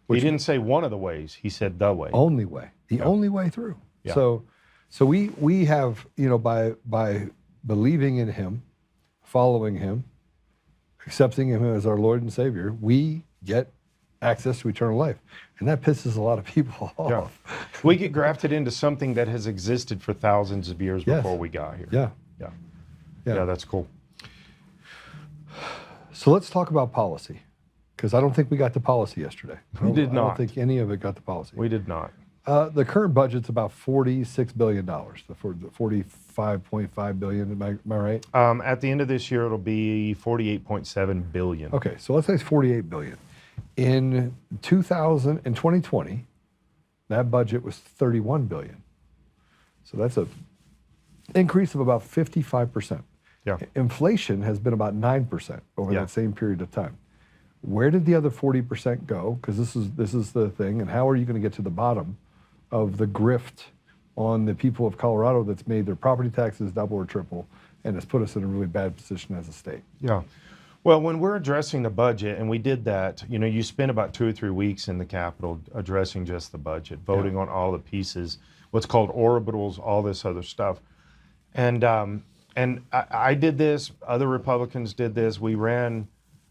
He didn't say one of the ways. He said the way. Only way. The only way through. Yeah. So we have, by believing in him, following him, accepting him as our Lord and Savior, we get access to eternal life. And that pisses a lot of people off. Yeah. We get grafted into something that has existed for thousands of years before we got here. Yeah, that's cool. So let's talk about policy, because I don't think we got to policy yesterday. We did not. I don't think any of it got to policy. We did not. The current budget's about $46 billion, the $45.5 billion, am I right? At the end of this year, it'll be $48.7 billion. Okay, so let's say it's $48 billion. In 2020, that budget was $31 billion. So that's an increase of about 55%. Yeah. Inflation has been about 9% over that same period of time. Where did the other 40% go? Because this is the thing, and how are you going to get to the bottom of the grift on the people of Colorado that's made their property taxes double or triple and has put us in a really bad position as a state? Yeah. Well, when we're addressing the budget, and we did that, you spend about 2 or 3 weeks in the Capitol addressing just the budget, voting on all the pieces, what's called orbitals, all this other stuff. And I did this, other Republicans did this, we ran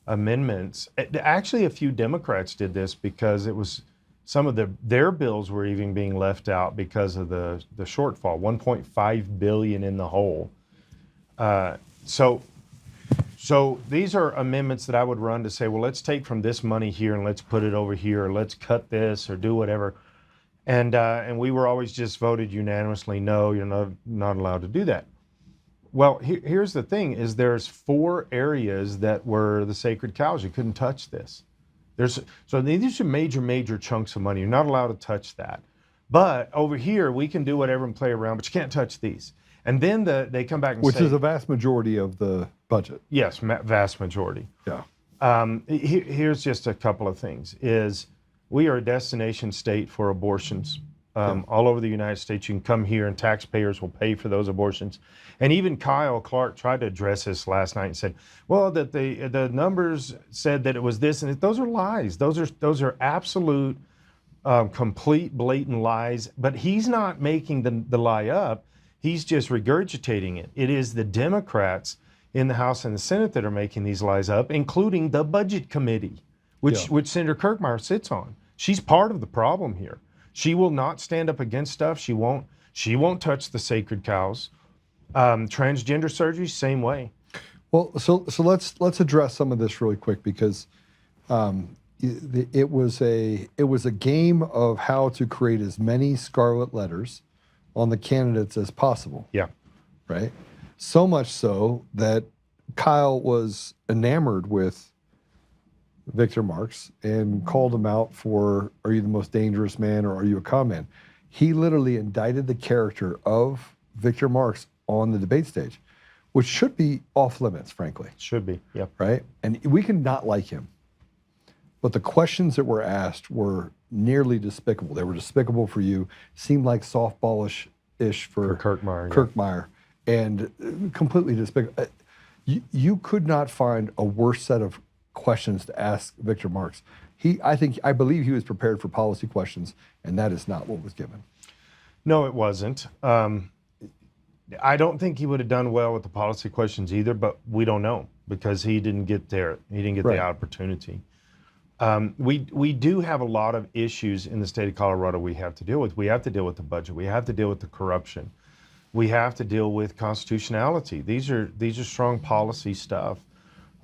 amendments. Actually, a few Democrats did this because it was some of their bills were even being left out because of the shortfall, 1.5 billion in the hole. So these are amendments that I would run to say, well, let's take from this money here and let's put it over here, or let's cut this or do whatever. And we were always just voted unanimously, no, you're not allowed to do that. Well, here's the thing, is there's 4 areas that were the sacred cows. You couldn't touch this. So these are major chunks of money. You're not allowed to touch that. But over here, we can do whatever and play around, but you can't touch these. And then they come back and say— Which is a vast majority of the budget. Yes, vast majority. Yeah. Here's just a couple of things, is we are a destination state for abortions. All over the United States, you can come here and taxpayers will pay for those abortions. And even Kyle Clark tried to address this last night and said, well, that the numbers said that it was this, and those are lies. Those are absolute, complete, blatant lies. But he's not making the lie up. He's just regurgitating it. It is the Democrats in the House and the Senate that are making these lies up, including the Budget Committee, which Senator Kirkmeyer sits on. She's part of the problem here. She will not stand up against stuff. She won't touch the sacred cows. Transgender surgery, same way. Well, so let's address some of this really quick, because it was a game of how to create as many scarlet letters on the candidates as possible. Yeah. Right? So much so that Kyle was enamored with Victor Marx and called him out for, are you the most dangerous man or are you a con man? He literally indicted the character of Victor Marx on the debate stage, which should be off limits, frankly. Should be, yep. Right? And we can not like him. But the questions that were asked were nearly despicable. They were despicable for you, seemed like softballish-ish for Kirkmeyer. Kirkmeyer, and completely despicable. You could not find a worse set of questions to ask Victor Marx. I believe he was prepared for policy questions, and that is not what was given. No, it wasn't. I don't think he would have done well with the policy questions either, but we don't know because he didn't get there. He didn't get the opportunity. We do have a lot of issues in the state of Colorado we have to deal with. We have to deal with the budget. We have to deal with the corruption. We have to deal with constitutionality. These are strong policy stuff.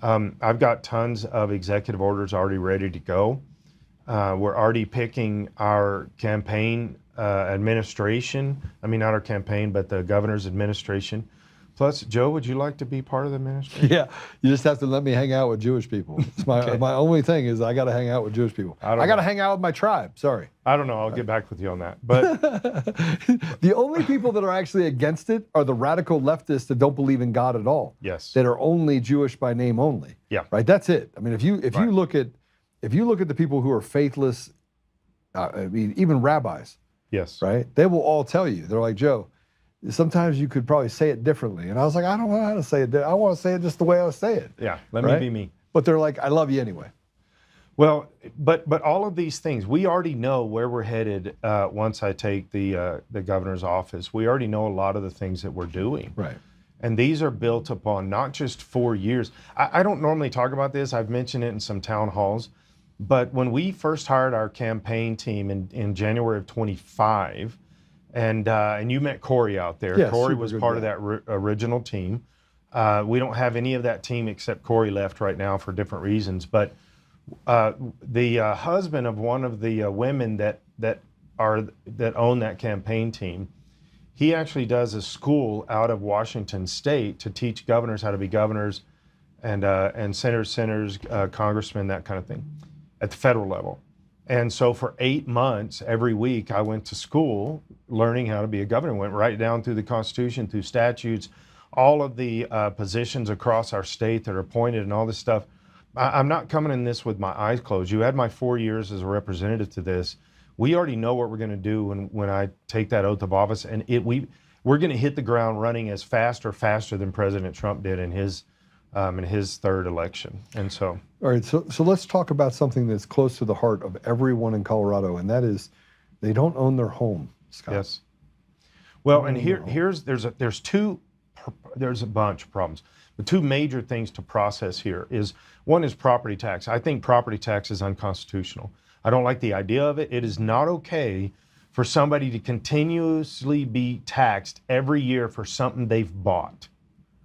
I've got tons of executive orders already ready to go. We're already picking our campaign administration. I mean, not our campaign, but the governor's administration. Plus, Joe, would you like to be part of the administration? Yeah, you just have to let me hang out with Jewish people. It's my only thing is I got to hang out with Jewish people. I got to hang out with my tribe. Sorry. I don't know. I'll get back with you on that. But the only people that are actually against it are the radical leftists that don't believe in God at all. Yes. That are only Jewish by name only. Yeah. Right. That's it. I mean, if you look at the people who are faithless, I mean, even rabbis. Yes. Right. They will all tell you. They're like, Joe, sometimes you could probably say it differently. And I was like, I don't know how to say it. I want to say it just the way I say it. Yeah, let me be me. But they're like, I love you anyway. Well, but all of these things, we already know where we're headed once I take the governor's office. We already know a lot of the things that we're doing. Right. And these are built upon not just 4 years. I don't normally talk about this. I've mentioned it in some town halls. But when we first hired our campaign team in January of 25, and you met Corey out there. Yeah, Corey was part of that original team. We don't have any of that team except Corey left right now for different reasons. But the husband of one of the women that own that campaign team, he actually does a school out of Washington State to teach governors how to be governors and senators, congressmen, that kind of thing, at the federal level. And so for 8 months, every week, I went to school learning how to be a governor. Went right down through the Constitution, through statutes, all of the positions across our state that are appointed and all this stuff. I'm not coming in this with my eyes closed. You had my 4 years as a representative to this. We already know what we're going to do when I take that oath of office. And we're going to hit the ground running as fast or faster than President Trump did in his third election. And so. All right, so let's talk about something that's close to the heart of everyone in Colorado, and that is they don't own their home, Scott. Yes. Well, and there's a bunch of problems. The two major things to process here is, one is property tax. I think property tax is unconstitutional. I don't like the idea of it. It is not okay for somebody to continuously be taxed every year for something they've bought.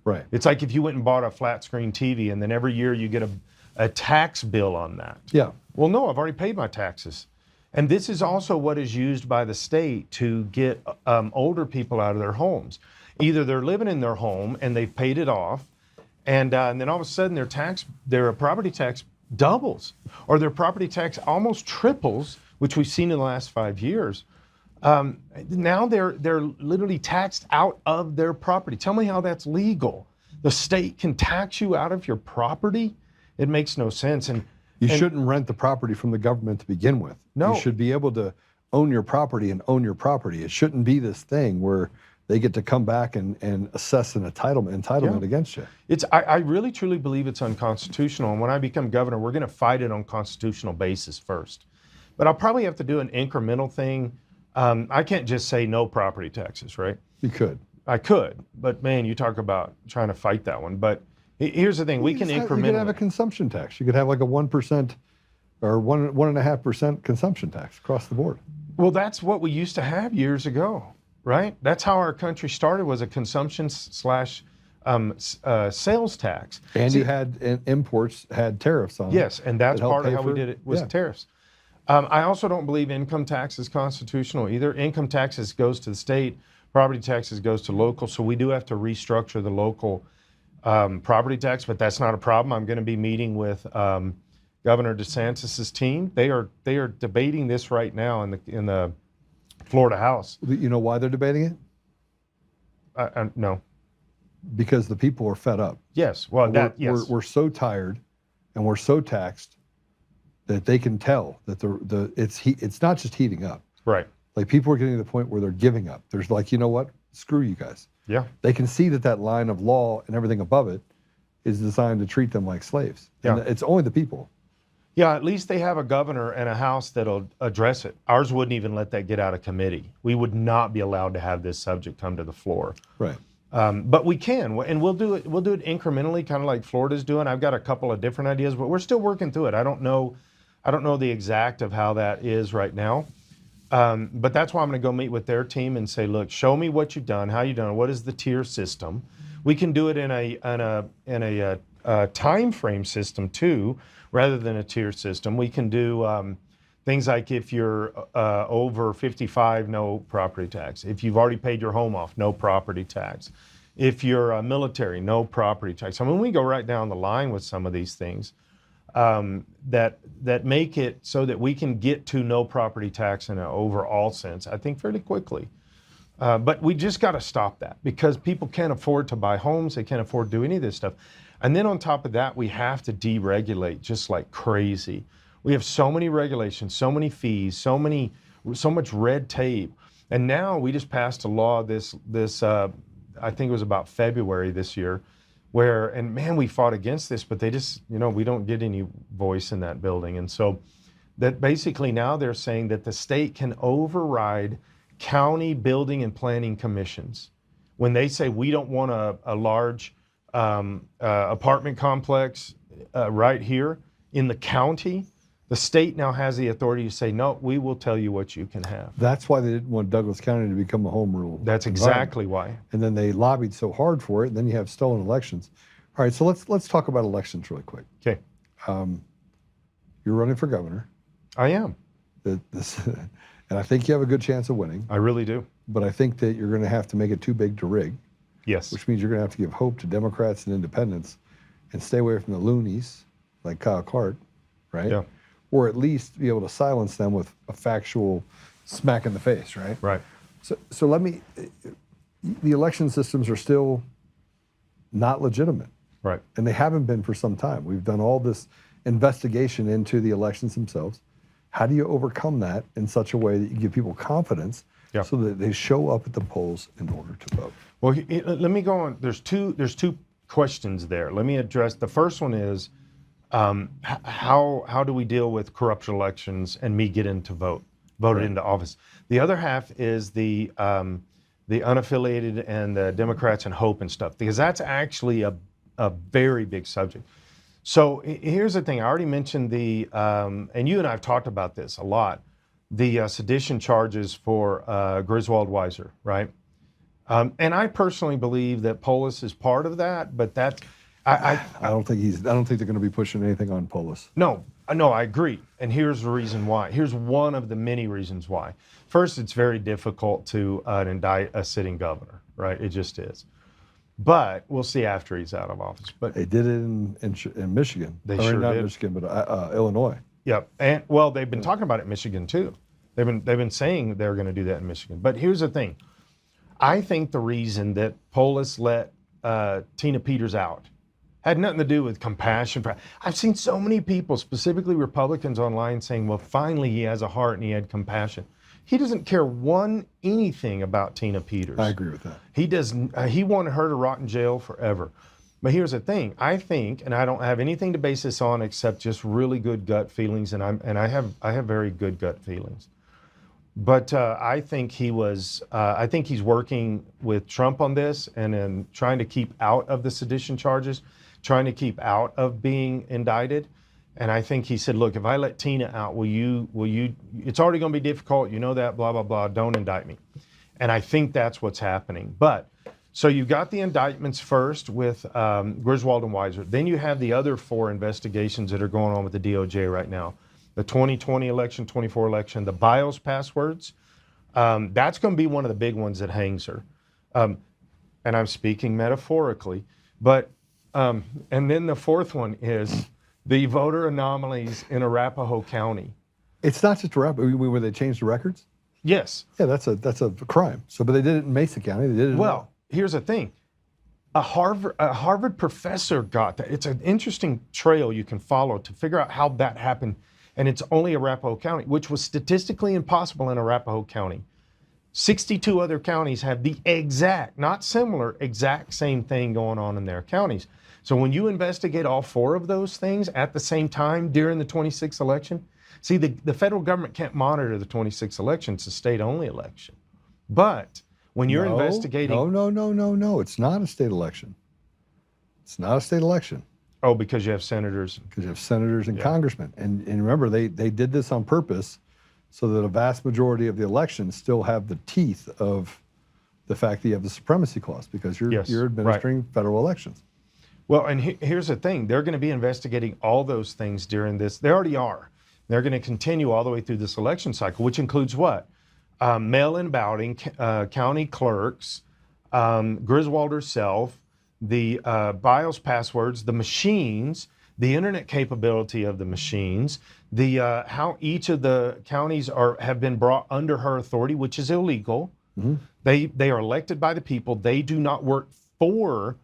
Right. It's like if you went and bought a flat screen TV and then every year you get a tax bill on that. Yeah. Well, no, I've already paid my taxes. And this is also what is used by the state to get older people out of their homes. Either they're living in their home and they've paid it off, and then all of a sudden their property tax doubles, or their property tax almost triples, which we've seen in the last 5 years. Now they're literally taxed out of their property. Tell me how that's legal. The state can tax you out of your property? It makes no sense. And you shouldn't rent the property from the government to begin with. No. You should be able to own your property and own your property. It shouldn't be this thing where they get to come back and assess an entitlement against you. I really truly believe it's unconstitutional. And when I become governor, we're going to fight it on constitutional basis first. But I'll probably have to do an incremental thing. I can't just say no property taxes, right? You could. I could, but man, you talk about trying to fight that one. But here's the thing: we can incrementally. You could have a consumption tax. You could have like a 1% or 1.5% consumption tax across the board. Well, that's what we used to have years ago, right? That's how our country started, was a consumption / sales tax. And you had imports had tariffs on. Yes, and that's part of how we did it was tariffs. I also don't believe income tax is constitutional either. Income taxes goes to the state, property taxes goes to local. So we do have to restructure the local property tax, but that's not a problem. I'm going to be meeting with Governor DeSantis's team. They are debating this right now in the Florida House. You know why they're debating it? No. Because the people are fed up. Yes. Well, we're so tired, and we're so taxed that they can tell that it's not just heating up. Right. Like people are getting to the point where they're giving up. There's like, you know what? Screw you guys. Yeah. They can see that line of law and everything above it is designed to treat them like slaves. Yeah. And it's only the people. Yeah, at least they have a governor and a House that'll address it. Ours wouldn't even let that get out of committee. We would not be allowed to have this subject come to the floor. Right. But we can, and we'll do it. We'll do it incrementally, kind of like Florida's doing. I've got a couple of different ideas, but we're still working through it. I don't know the exact of how that is right now. But that's why I'm going to go meet with their team and say, look, show me what you've done, how you've done it. What is the tier system? We can do it in a time frame system too, rather than a tier system. We can do things like if you're over 55, no property tax. If you've already paid your home off, no property tax. If you're military, no property tax. I mean, we go right down the line with some of these things that make it so that we can get to no property tax in an overall sense, I think, fairly quickly. But we just got to stop that because people can't afford to buy homes. They can't afford to do any of this stuff. And then on top of that, we have to deregulate just like crazy. We have so many regulations, so many fees, so much red tape. And now we just passed a law this I think it was about February this year, where, and man, we fought against this, but they just, we don't get any voice in that building. And so that basically now they're saying that the state can override county building and planning commissions. When they say we don't want a large apartment complex right here in the county, the state now has the authority to say, no, we will tell you what you can have. That's why they didn't want Douglas County to become a home rule. That's exactly why. And then they lobbied so hard for it, and then you have stolen elections. All right, so let's talk about elections really quick. Okay. You're running for governor. I am. And I think you have a good chance of winning. I really do. But I think that you're going to have to make it too big to rig. Yes. Which means you're going to have to give hope to Democrats and independents and stay away from the loonies like Kyle Clark, right? Yeah. Or at least be able to silence them with a factual smack in the face, right? Right. So the election systems are still not legitimate. Right. And they haven't been for some time. We've done all this investigation into the elections themselves. How do you overcome that in such a way that you give people confidence so that they show up at the polls in order to vote? Well, let me go on. There's two questions there. Let me address. The first one is, how do we deal with corrupt elections and me getting to voted into office? The other half is the unaffiliated and the Democrats and hope and stuff, because that's actually a very big subject. So here's the thing. I already mentioned and you and I have talked about this a lot, the sedition charges for Griswold Weiser, right? And I personally believe that Polis is part of that, but that I don't think they're going to be pushing anything on Polis. No, I agree. And here's the reason why. Here's one of the many reasons why. First, it's very difficult to indict a sitting governor, right? It just is. But we'll see after he's out of office. But they did it in Michigan. They sure not did. Michigan, but Illinois. Yep. And well, they've been talking about it in Michigan too. They've been saying they're going to do that in Michigan. But here's the thing. I think the reason that Polis let Tina Peters out had nothing to do with compassion. I've seen so many people, specifically Republicans online, saying, well, finally he has a heart and he had compassion. He doesn't care anything about Tina Peters. I agree with that. He doesn't. He wanted her to rot in jail forever. But here's the thing. I think, and I don't have anything to base this on except just really good gut feelings, and I have very good gut feelings. But I think he's working with Trump on this and then trying to keep out of the sedition charges, trying to keep out of being indicted. And I think he said, look, if I let Tina out, will you, it's already going to be difficult. You know that, blah, blah, blah. Don't indict me. And I think that's what's happening. But so you've got the indictments first with Griswold and Weiser. Then you have the other 4 investigations that are going on with the DOJ right now. The 2020 election, 24 election, the BIOS passwords. That's going to be one of the big ones that hangs her. And I'm speaking metaphorically. But, and then the 4th one is the voter anomalies in Arapahoe County. It's not just Arapahoe, where they changed the records? Yes. Yeah, that's a crime. So, but they did it in Mesa County. They did it. Well, here's the thing. A Harvard professor got that. It's an interesting trail you can follow to figure out how that happened. And it's only Arapahoe County, which was statistically impossible in Arapahoe County. 62 other counties have the exact, not similar, exact same thing going on in their counties. So when you investigate all 4 of those things at the same time during the 26th election, see, the federal government can't monitor the 26th election. It's a state-only election. But when you're investigating... No. It's not a state election. It's not a state election. Oh, because you have senators. Because you have senators and congressmen. And remember, they did this on purpose so that a vast majority of the elections still have the teeth of the fact that you have the supremacy clause, because you're administering federal elections. Well, and here's the thing. They're going to be investigating all those things during this. They already are. They're going to continue all the way through this election cycle, which includes what? Mail-in balloting, county clerks, Griswold herself, the BIOS passwords, the machines, the internet capability of the machines, the how each of the counties have been brought under her authority, which is illegal. Mm-hmm. They are elected by the people. They do not work for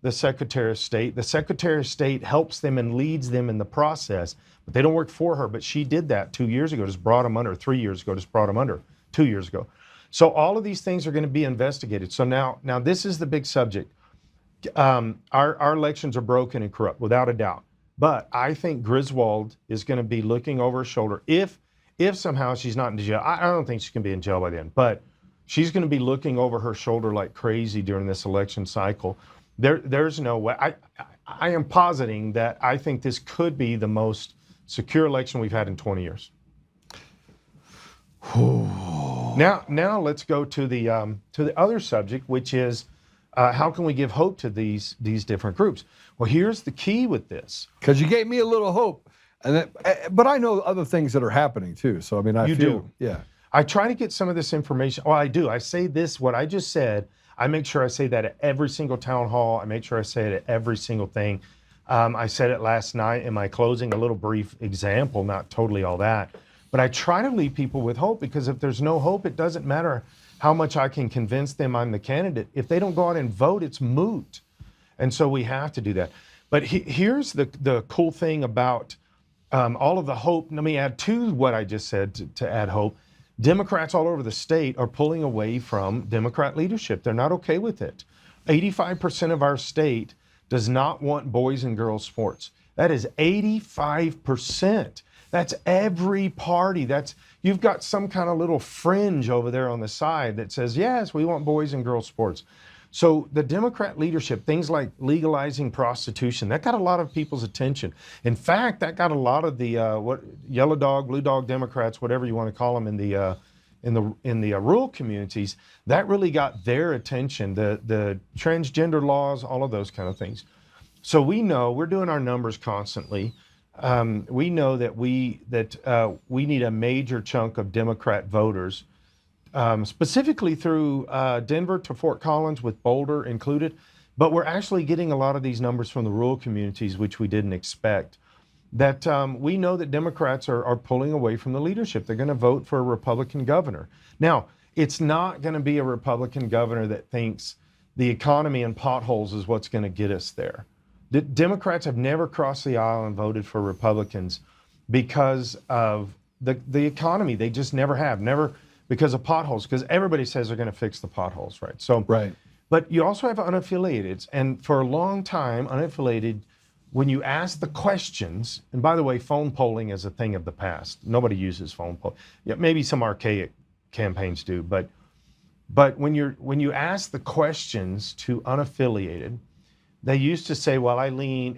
the Secretary of State. The Secretary of State helps them and leads them in the process, but they don't work for her. But she did that 2 years ago, just brought them under, 3 years ago, just brought them under, 2 years ago. So all of these things are going to be investigated. So now this is the big subject. Our elections are broken and corrupt, without a doubt. But I think Griswold is going to be looking over her shoulder. If somehow she's not in jail, I don't think she's going to be in jail by then, but she's going to be looking over her shoulder like crazy during this election cycle. There's no way. I am positing that I think this could be the most secure election we've had in 20 years. Now let's go to the other subject, which is how can we give hope to these different groups? Well, here's the key with this. Because you gave me a little hope, but I know other things that are happening too. So I mean, I feel. I try to get some of this information. Well, I do. I say this, what I just said. I make sure I say that at every single town hall. I make sure I say it at every single thing. I said it last night in my closing, a little brief example, not totally all that. But I try to leave people with hope, because if there's no hope, it doesn't matter how much I can convince them I'm the candidate. If they don't go out and vote, it's moot. And so we have to do that. But here's the cool thing about all of the hope. Let me add to what I just said to add hope. Democrats all over the state are pulling away from Democrat leadership. They're not okay with it. 85% of our state does not want boys and girls sports. That is 85%. That's every party. You've got some kind of little fringe over there on the side that says, yes, we want boys and girls sports. So the Democrat leadership, things like legalizing prostitution, that got a lot of people's attention. In fact, that got a lot of the yellow dog, blue dog Democrats, whatever you want to call them, in the rural communities. That really got their attention. The transgender laws, all of those kind of things. So we know, we're doing our numbers constantly. We know that we need a major chunk of Democrat voters. Specifically through Denver to Fort Collins, with Boulder included. But we're actually getting a lot of these numbers from the rural communities, which we didn't expect. That we know that Democrats are pulling away from the leadership. They're going to vote for a Republican governor. Now, it's not going to be a Republican governor that thinks the economy and potholes is what's going to get us there. The Democrats have never crossed the aisle and voted for Republicans because of the economy. They just never have. Never. Because of potholes, because everybody says they're going to fix the potholes, right? So, right. But you also have unaffiliated, and for a long time, unaffiliated, when you ask the questions, and by the way, phone polling is a thing of the past. Nobody uses phone polling. Yeah, maybe some archaic campaigns do, but when you ask the questions to unaffiliated, they used to say, well, I lean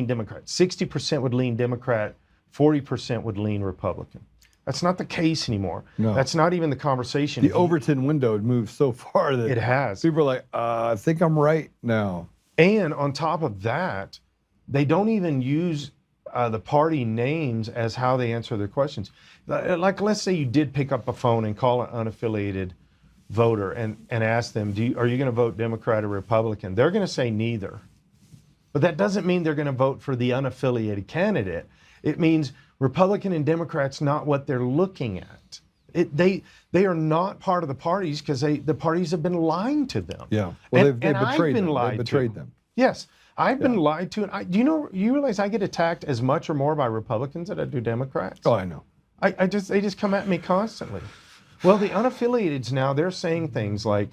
Democrat. 60% would lean Democrat, 40% would lean Republican. That's not the case anymore. No. That's not even the conversation. The Overton window had moved so far that it has. People are like, I think I'm right now. And on top of that, they don't even use the party names as how they answer their questions. Like, let's say you did pick up a phone and call an unaffiliated voter and ask them, are you going to vote Democrat or Republican? They're going to say neither. But that doesn't mean they're going to vote for the unaffiliated candidate. It means Republican and Democrat's not what they're looking at. They are not part of the parties because the parties have been lying to them. Yeah, well, they've betrayed them. They've betrayed them. Yes, I've been lied to. And you realize I get attacked as much or more by Republicans than I do Democrats? Oh, I know. They just come at me constantly. Well, the unaffiliateds now, they're saying things like,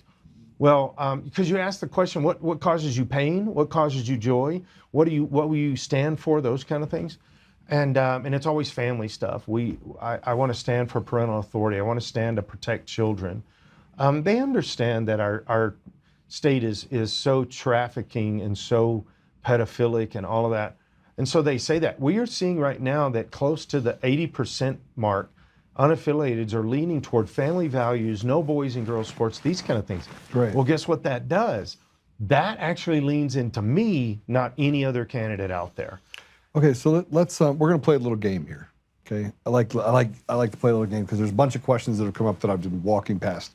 Well, because you asked the question, what causes you pain? What causes you joy? What will you stand for? Those kind of things. And it's always family stuff. I want to stand for parental authority. I want to stand to protect children. They understand that our state is so trafficking and so pedophilic and all of that. And so they say that. We are seeing right now that close to the 80% mark, unaffiliateds are leaning toward family values, no boys and girls sports, these kind of things. Right. Well, guess what that does? That actually leans into me, not any other candidate out there. Okay, so let's we're going to play a little game here. Okay, I like to play a little game because there's a bunch of questions that have come up that I've been walking past.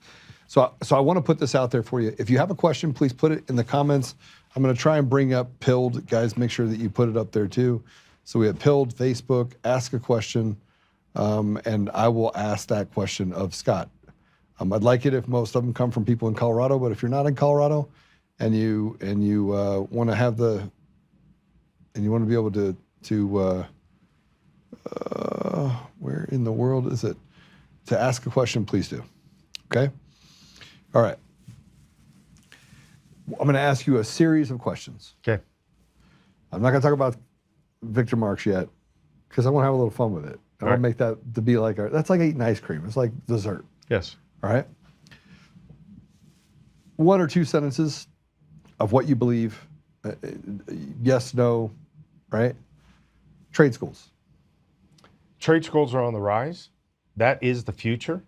So I want to put this out there for you. If you have a question, please put it in the comments. I'm going to try and bring up Pilled. Guys, make sure that you put it up there too. So we have Pilled, Facebook, ask a question, and I will ask that question of Scott. I'd like it if most of them come from people in Colorado, but if you're not in Colorado and you want to have the, and you want to be able to where in the world is it? To ask a question, please do. Okay? All right. I'm going to ask you a series of questions. Okay. I'm not going to talk about Victor Marx yet because I want to have a little fun with it. I want to make that to be like, that's like eating ice cream. It's like dessert. Yes. All right? 1 or 2 sentences of what you believe. Yes, no, right? Trade schools. Trade schools are on the rise. That is the future.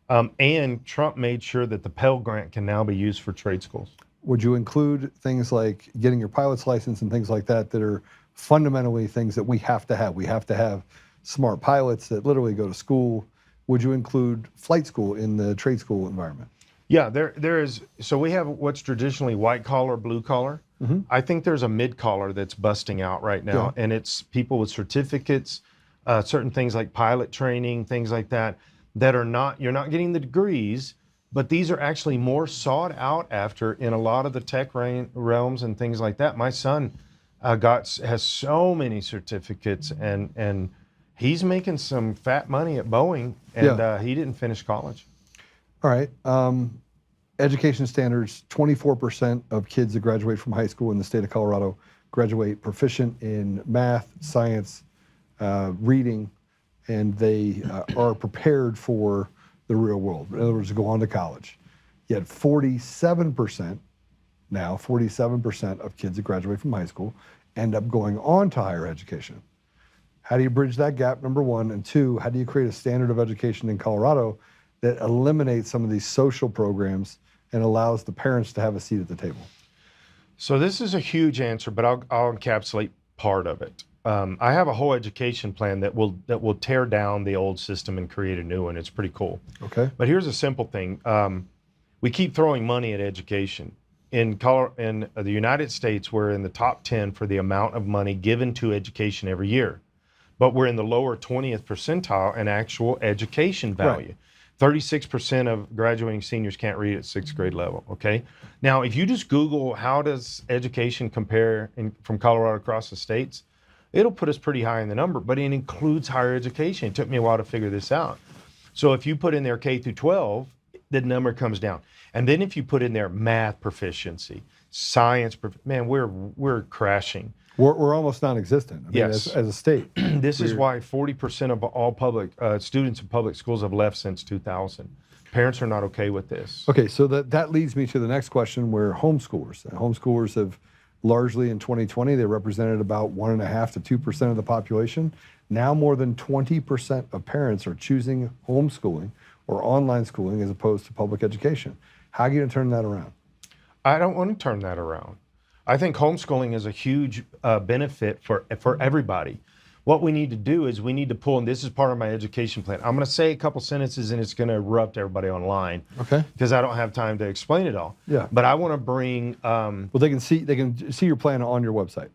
And Trump made sure that the Pell Grant can now be used for trade schools. Would you include things like getting your pilot's license and things like that that are fundamentally things that we have to have? We have to have smart pilots that literally go to school. Would you include flight school in the trade school environment? Yeah, there is. So we have what's traditionally white collar, blue collar. Mm-hmm. I think there's a mid collar that's busting out right now, and it's people with certificates, certain things like pilot training, things like that, that are not, you're not getting the degrees, but these are actually more sought out after in a lot of the tech realms and things like that. My son has so many certificates, and he's making some fat money at Boeing, and he didn't finish college. All right. Education standards, 24% of kids that graduate from high school in the state of Colorado graduate proficient in math, science, reading, and they are prepared for the real world. In other words, to go on to college. Yet 47% of kids that graduate from high school end up going on to higher education. How do you bridge that gap, number one? And two, how do you create a standard of education in Colorado that eliminates some of these social programs and allows the parents to have a seat at the table? So this is a huge answer, but I'll encapsulate part of it. I have a whole education plan that will tear down the old system and create a new one. It's pretty cool. Okay. But here's a simple thing. We keep throwing money at education. In the United States, we're in the top 10 for the amount of money given to education every year. But we're in the lower 20th percentile in actual education value. Right. 36% of graduating seniors can't read at 6th grade level, okay? Now, if you just Google how does education compare from Colorado across the states, it'll put us pretty high in the number, but it includes higher education. It took me a while to figure this out. So if you put in there K through 12, the number comes down. And then if you put in there math proficiency, science, man, we're crashing. We're almost non-existent. I mean, yes. As a state. This is why 40% of all public students in public schools have left since 2000. Parents are not okay with this. Okay, so that leads me to the next question, where homeschoolers have largely in 2020, they represented about 1.5% to 2% of the population. Now more than 20% of parents are choosing homeschooling or online schooling as opposed to public education. How are you going to turn that around? I don't want to turn that around. I think homeschooling is a huge benefit for everybody. What we need to do is we need to pull, and this is part of my education plan. I'm going to say a couple sentences and it's going to erupt everybody online. Okay. Because I don't have time to explain it all. Yeah. But I want to bring. Well, they can see your plan on your website.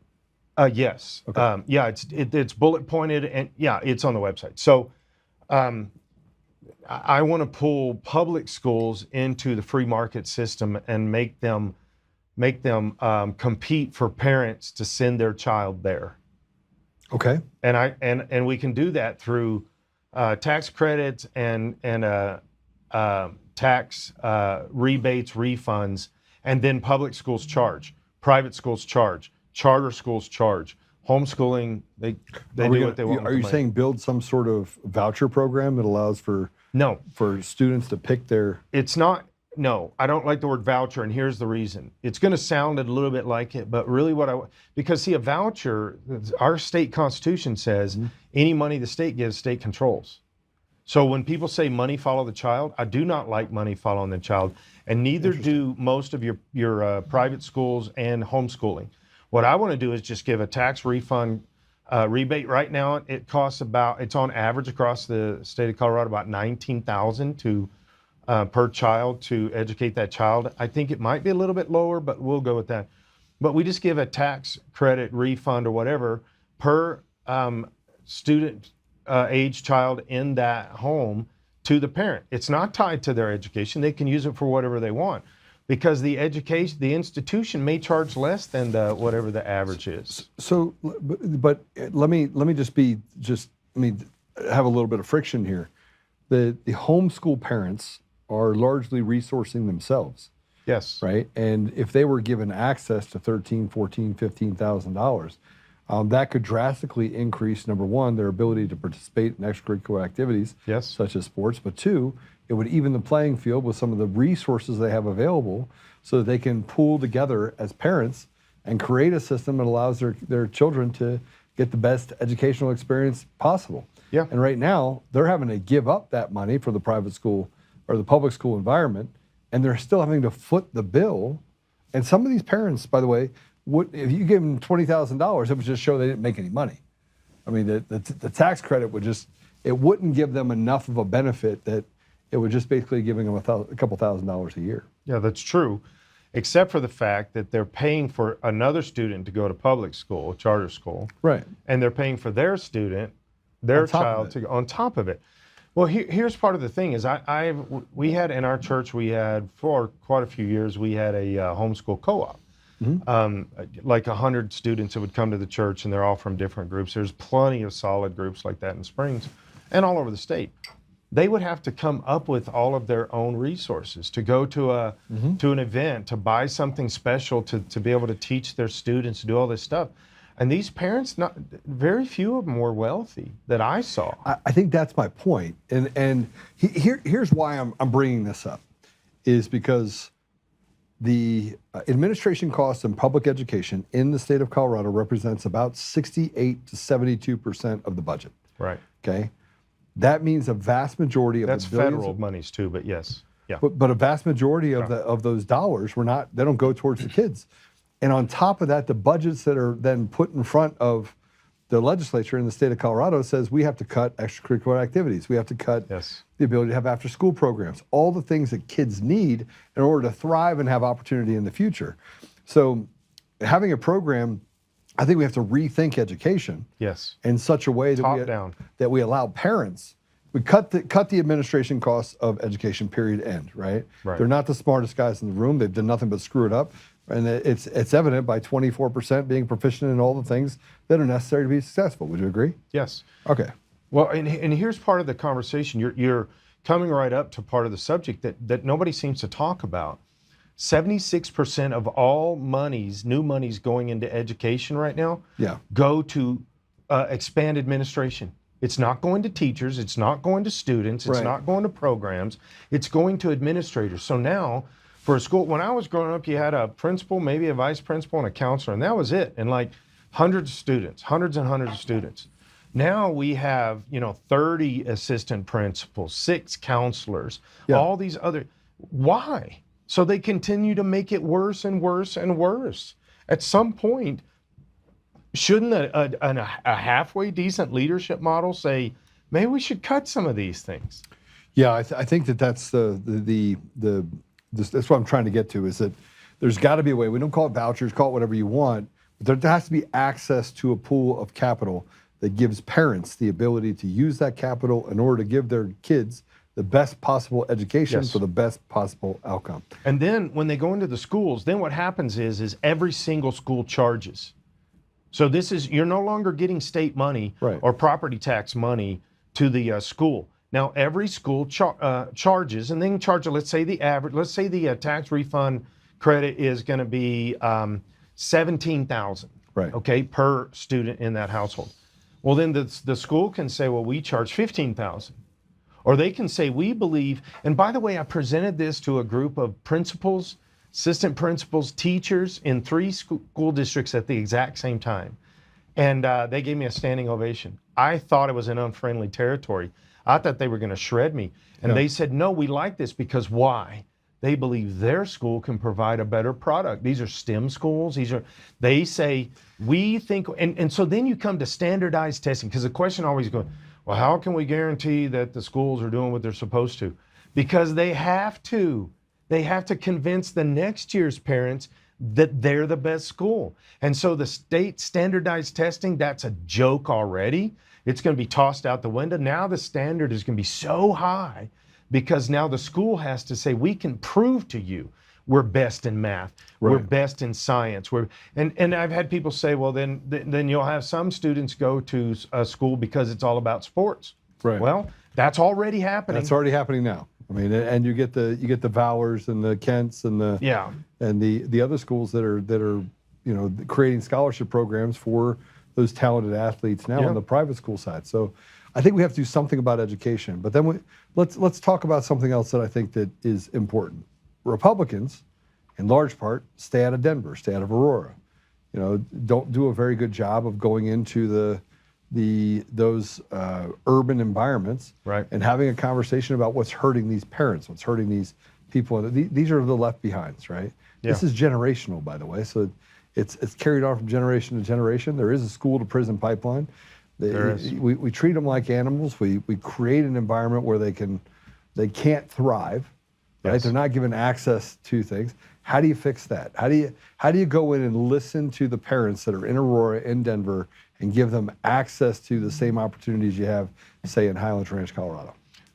Yes. Okay. Yeah, it's bullet pointed, and yeah, it's on the website. So, I want to pull public schools into the free market system and make them compete for parents to send their child there. Okay. And we can do that through tax credits and tax rebates, refunds, and then public schools charge, private schools charge, charter schools charge, homeschooling, they do what they want. Are you saying build some sort of voucher program that allows for students to pick their? It's not. No, I don't like the word voucher, and here's the reason. It's going to sound a little bit like it, but really because see, a voucher, our state constitution says any money the state gives, state controls. So when people say money follow the child, I do not like money following the child, and neither do most of your private schools and homeschooling. What I want to do is just give a tax refund rebate. Right now, it costs it's on average across the state of Colorado about $19,000 to per child to educate that child. I think it might be a little bit lower, but we'll go with that. But we just give a tax credit refund or whatever per student age child in that home to the parent. It's not tied to their education. They can use it for whatever they want because the institution may charge less than whatever the average is. So, but let me have a little bit of friction here. The homeschool parents are largely resourcing themselves. Yes. Right? And if they were given access to $13,000, $14,000, $15,000, that could drastically increase, number one, their ability to participate in extracurricular activities, such as sports, but two, it would even the playing field with some of the resources they have available so that they can pool together as parents and create a system that allows their children to get the best educational experience possible. Yeah. And right now, they're having to give up that money for the private school or the public school environment, and they're still having to foot the bill. And some of these parents, by the way, if you give them $20,000, it would just show they didn't make any money. I mean, the tax credit wouldn't give them enough of a benefit that it would just basically giving them a couple $1,000s a year. Yeah, that's true, except for the fact that they're paying for another student to go to public school, charter school. Right. And they're paying for their student, their child to go on top of it. Well, here's part of the thing is we had in our church, for quite a few years, we had a homeschool co-op. Like 100 students that would come to the church, and they're all from different groups. There's plenty of solid groups like that in Springs and all over the state. They would have to come up with all of their own resources to go to an event, to buy something special, to be able to teach their students, to do all this stuff. And these parents, very few of them were wealthy that I saw. I think that's my point. And here's why I'm bringing this up, is because the administration costs in public education in the state of Colorado represents about 68 to 72% of the budget. Right. Okay. That means a vast majority of that's the billions federal monies too, but yes. Yeah. But a vast majority of those dollars they don't go towards the kids. And on top of that, the budgets that are then put in front of the legislature in the state of Colorado says we have to cut extracurricular activities. We have to cut the ability to have after-school programs, all the things that kids need in order to thrive and have opportunity in the future. So having a program, I think we have to rethink education in such a way that we allow parents. We cut the administration costs of education, period, end, right? They're not the smartest guys in the room. They've done nothing but screw it up. And it's evident by 24% being proficient in all the things that are necessary to be successful. Would you agree? Yes. Okay. Well, and here's part of the conversation. You're coming right up to part of the subject that nobody seems to talk about. 76% of all new monies going into education right now go to expand administration. It's not going to teachers. It's not going to students. It's not going to programs. It's going to administrators. So now, for a school, when I was growing up, you had a principal, maybe a vice principal, and a counselor, and that was it. And like hundreds and hundreds of students. Now we have, 30 assistant principals, 6 counselors, all these other. Why? So they continue to make it worse and worse and worse. At some point, shouldn't a halfway decent leadership model say, maybe we should cut some of these things? Yeah, I think that's that's what I'm trying to get to, is that there's got to be a way. We don't call it vouchers, call it whatever you want, but there has to be access to a pool of capital that gives parents the ability to use that capital in order to give their kids the best possible education for the best possible outcome. And then when they go into the schools, then what happens is every single school charges. So you're no longer getting state money or property tax money to the school. Now, every school charges, and they can charge, let's say the average, let's say the tax refund credit is going to be $17,000, Right. okay, per student in that household. Well, then the school can say, well, we charge $15,000. Or they can say, we believe, and by the way, I presented this to a group of principals, assistant principals, teachers in 3 school districts at the exact same time. And they gave me a standing ovation. I thought it was an unfriendly territory. I thought they were going to shred me. And they said, no, we like this because why? They believe their school can provide a better product. These are STEM schools. They say, we think, and so then you come to standardized testing, because the question always goes, well, how can we guarantee that the schools are doing what they're supposed to? Because they have to. They have to convince the next year's parents that they're the best school. And so the state standardized testing, that's a joke already. It's going to be tossed out the window. Now the standard is going to be so high because now the school has to say, we can prove to you we're best in math, Right. we're best in science. And I've had people say, well, then you'll have some students go to a school because it's all about sports. Right. Well, that's already happening. That's already happening now. I mean, and you get the Valors and the Kents and the other schools that are creating scholarship programs for those talented athletes now on the private school side. So I think we have to do something about education. But then let's talk about something else that I think that is important. Republicans, in large part, stay out of Denver, stay out of Aurora. Don't do a very good job of going into those urban environments, right, and having a conversation about what's hurting these parents, what's hurting these people. These are the left behinds, right? Yeah. This is generational, by the way. So it's carried on from generation to generation. There is a school to prison pipeline. There is. We treat them like animals. We create an environment where they can't thrive. Right? Yes. They're not given access to things. How do you fix that? How do you go in and listen to the parents that are in Aurora, in Denver, and give them access to the same opportunities you have, say, in Highlands Ranch, Colorado?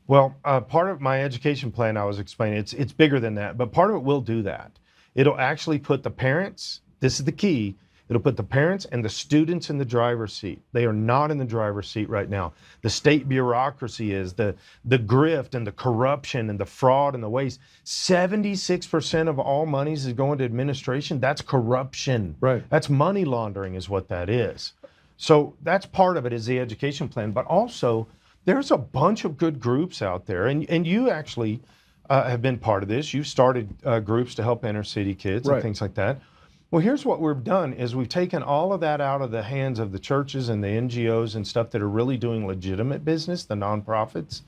Well, part of my education plan I was explaining, it's bigger than that, but part of it will do that. It'll actually put the parents, this is the key, it'll put the parents and the students in the driver's seat. They are not in the driver's seat right now. The state bureaucracy is, the grift and the corruption and the fraud and the waste. 76% of all monies is going to administration. That's corruption. Right. That's money laundering is what that is. So that's part of it, is the education plan. But also, there's a bunch of good groups out there. And you actually have been part of this. You've started groups to help inner city kids and things like that. Well, here's what we've done is we've taken all of that out of the hands of the churches and the NGOs and stuff that are really doing legitimate business, the nonprofits,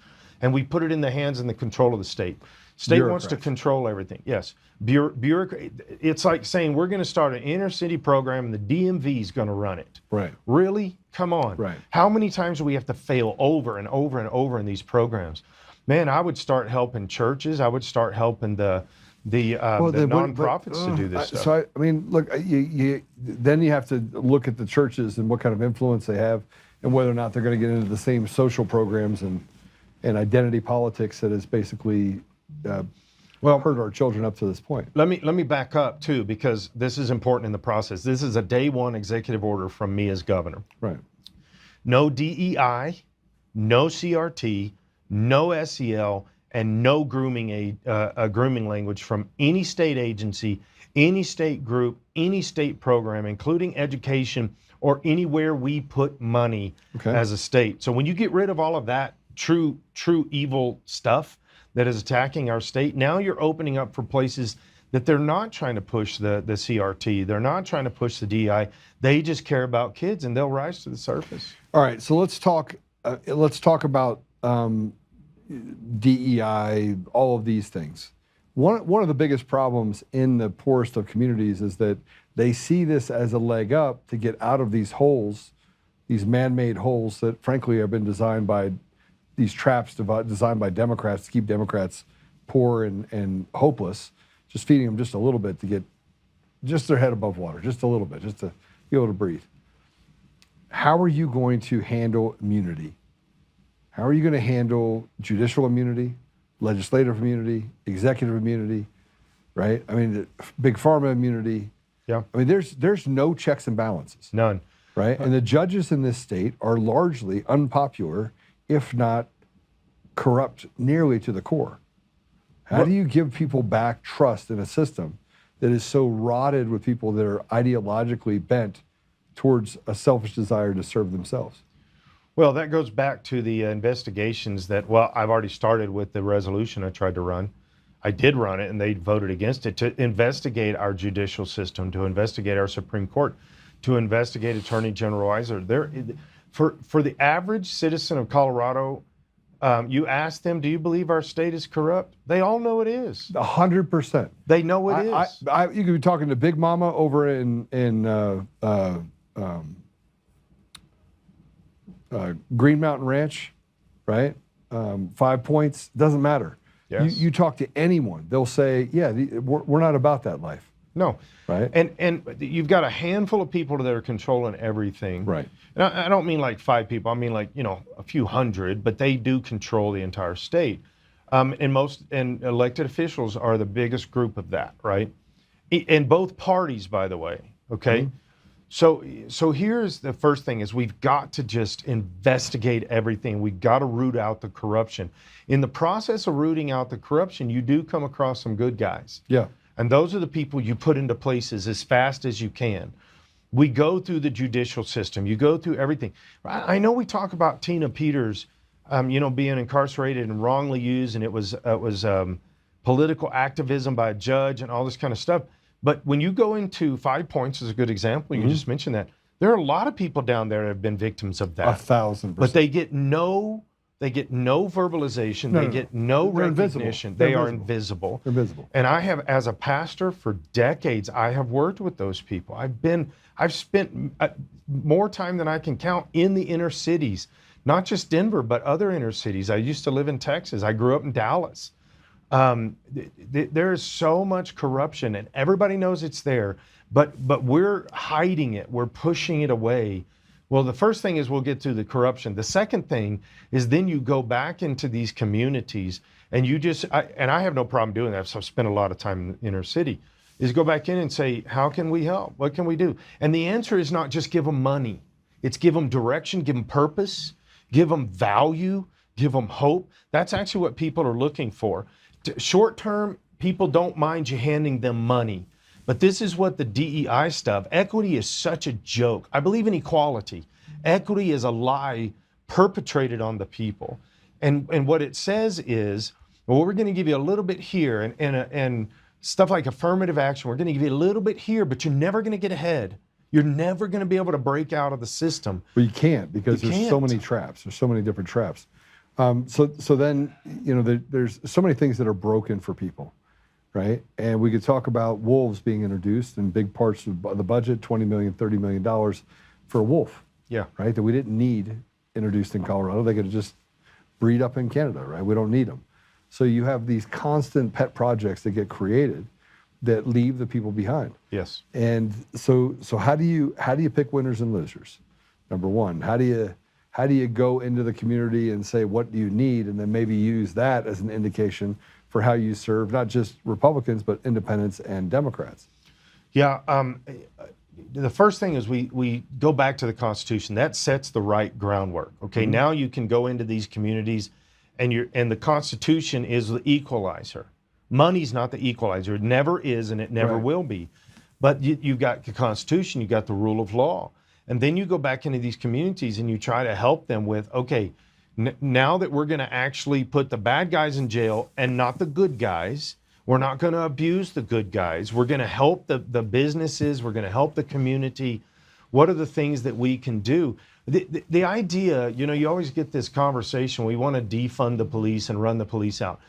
and we put it in the hands and the control of the state. State wants to control everything. Yes. It's like saying we're going to start an inner city program and the DMV is going to run it. Right. Really? Come on. Right. How many times do we have to fail over and over and over in these programs? Man, I would start helping churches. I would start helping the nonprofits to do this stuff. So I mean, look, then you have to look at the churches and what kind of influence they have, and whether or not they're going to get into the same social programs and identity politics that has basically hurt our children up to this point. Let me back up too, because this is important in the process. This is a day one executive order from me as governor. Right. No DEI, no CRT, no SEL, and no grooming language from any state agency, any state group, any state program, including education or anywhere we put money as a state. So when you get rid of all of that true evil stuff that is attacking our state, now you're opening up for places that they're not trying to push the CRT, they're not trying to push the DEI, they just care about kids and they'll rise to the surface. All right, so let's talk about DEI, all of these things. One of the biggest problems in the poorest of communities is that they see this as a leg up to get out of these holes, these man-made holes that frankly have been designed by these traps designed by Democrats to keep Democrats poor and hopeless, just feeding them just a little bit to get just their head above water, just a little bit, just to be able to breathe. How are you going to handle immunity? How are you going to handle judicial immunity, legislative immunity, executive immunity, right? I mean, big pharma immunity. Yeah. I mean, there's no checks and balances. None. Right? And the judges in this state are largely unpopular, if not corrupt nearly to the core. How do you give people back trust in a system that is so rotted with people that are ideologically bent towards a selfish desire to serve themselves? Well, that goes back to the investigations that, well, I've already started with the resolution I tried to run. I did run it, and they voted against it, to investigate our judicial system, to investigate our Supreme Court, to investigate Attorney General Weiser. For the average citizen of Colorado, you ask them, do you believe our state is corrupt? They all know it is. 100%. They know it is. You could be talking to Big Mama over in Green Mountain Ranch, right? 5 Points, doesn't matter. Yes. You talk to anyone, they'll say, yeah, we're not about that life. No. Right. And you've got a handful of people that are controlling everything. Right. And I don't mean like 5 people. I mean like, a few hundred, but they do control the entire state. And elected officials are the biggest group of that, right? In both parties, by the way. Okay. Mm-hmm. So here's the first thing is we've got to just investigate everything. We've got to root out the corruption. In the process of rooting out the corruption, you do come across some good guys. Yeah. And those are the people you put into places as fast as you can. We go through the judicial system. You go through everything. I know we talk about Tina Peters, being incarcerated and wrongly used, and it was political activism by a judge and all this kind of stuff. But when you go into 5 Points is a good example. You just mentioned that. There are a lot of people down there that have been victims of that. 1,000%. But they get no verbalization. They get no recognition. They are invisible. They're invisible. And I have, as a pastor for decades, I have worked with those people. I've spent more time than I can count in the inner cities, not just Denver, but other inner cities. I used to live in Texas. I grew up in Dallas. There is so much corruption, and everybody knows it's there, but we're hiding it. We're pushing it away. Well, the first thing is we'll get through the corruption. The second thing is then you go back into these communities, and I have no problem doing that, so I've spent a lot of time in the inner city, is go back in and say, how can we help? What can we do? And the answer is not just give them money. It's give them direction, give them purpose, give them value, give them hope. That's actually what people are looking for. Short term, people don't mind you handing them money. But this is what the DEI stuff, equity is such a joke. I believe in equality. Equity is a lie perpetrated on the people. And what it says is, well, we're going to give you a little bit here and stuff like affirmative action. We're going to give you a little bit here, but you're never going to get ahead. You're never going to be able to break out of the system. Well, you can't because there's so many traps. There's so many different traps. So then, there's so many things that are broken for people, right? And we could talk about wolves being introduced in big parts of the budget, $20 million, $30 million for a wolf. Yeah. Right? That we didn't need introduced in Colorado. They could just breed up in Canada, right? We don't need them. So you have these constant pet projects that get created that leave the people behind. Yes. And so how do you pick winners and losers? Number one, how do you go into the community and say, what do you need? And then maybe use that as an indication for how you serve, not just Republicans, but independents and Democrats. Yeah. The first thing is we go back to the Constitution. That sets the right groundwork. Okay. Mm-hmm. Now you can go into these communities and the Constitution is the equalizer. Money's not the equalizer. It never is, and it never will be. But you've got the Constitution, you've got the rule of law. And then you go back into these communities and you try to help them with, okay, now that we're going to actually put the bad guys in jail and not the good guys, we're not going to abuse the good guys. We're going to help the businesses. We're going to help the community. What are the things that we can do? The idea, you always get this conversation. We want to defund the police and run the police out.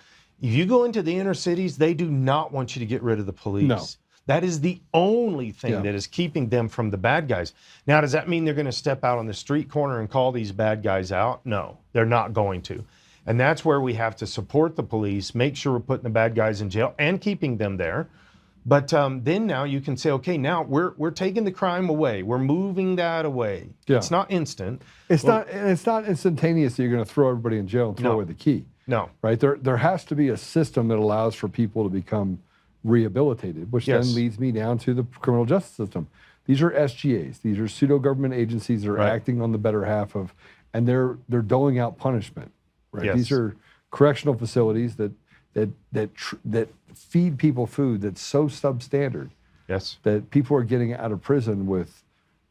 If you go into the inner cities, they do not want you to get rid of the police. No. That is the only thing that is keeping them from the bad guys. Now, does that mean they're going to step out on the street corner and call these bad guys out? No, they're not going to. And that's where we have to support the police, make sure we're putting the bad guys in jail and keeping them there. But then now you can say, okay, now we're taking the crime away. We're moving that away. Yeah. It's not instant. It's not instantaneous that you're going to throw everybody in jail and throw away the key. No. Right? There has to be a system that allows for people to become rehabilitated, which then leads me down to the criminal justice system. These are SGAs. These are pseudo-government agencies that are acting on the better half of, and they're doling out punishment. Right? Yes. correctional facilities that feed people food that's so substandard. Yes. That people are getting out of prison with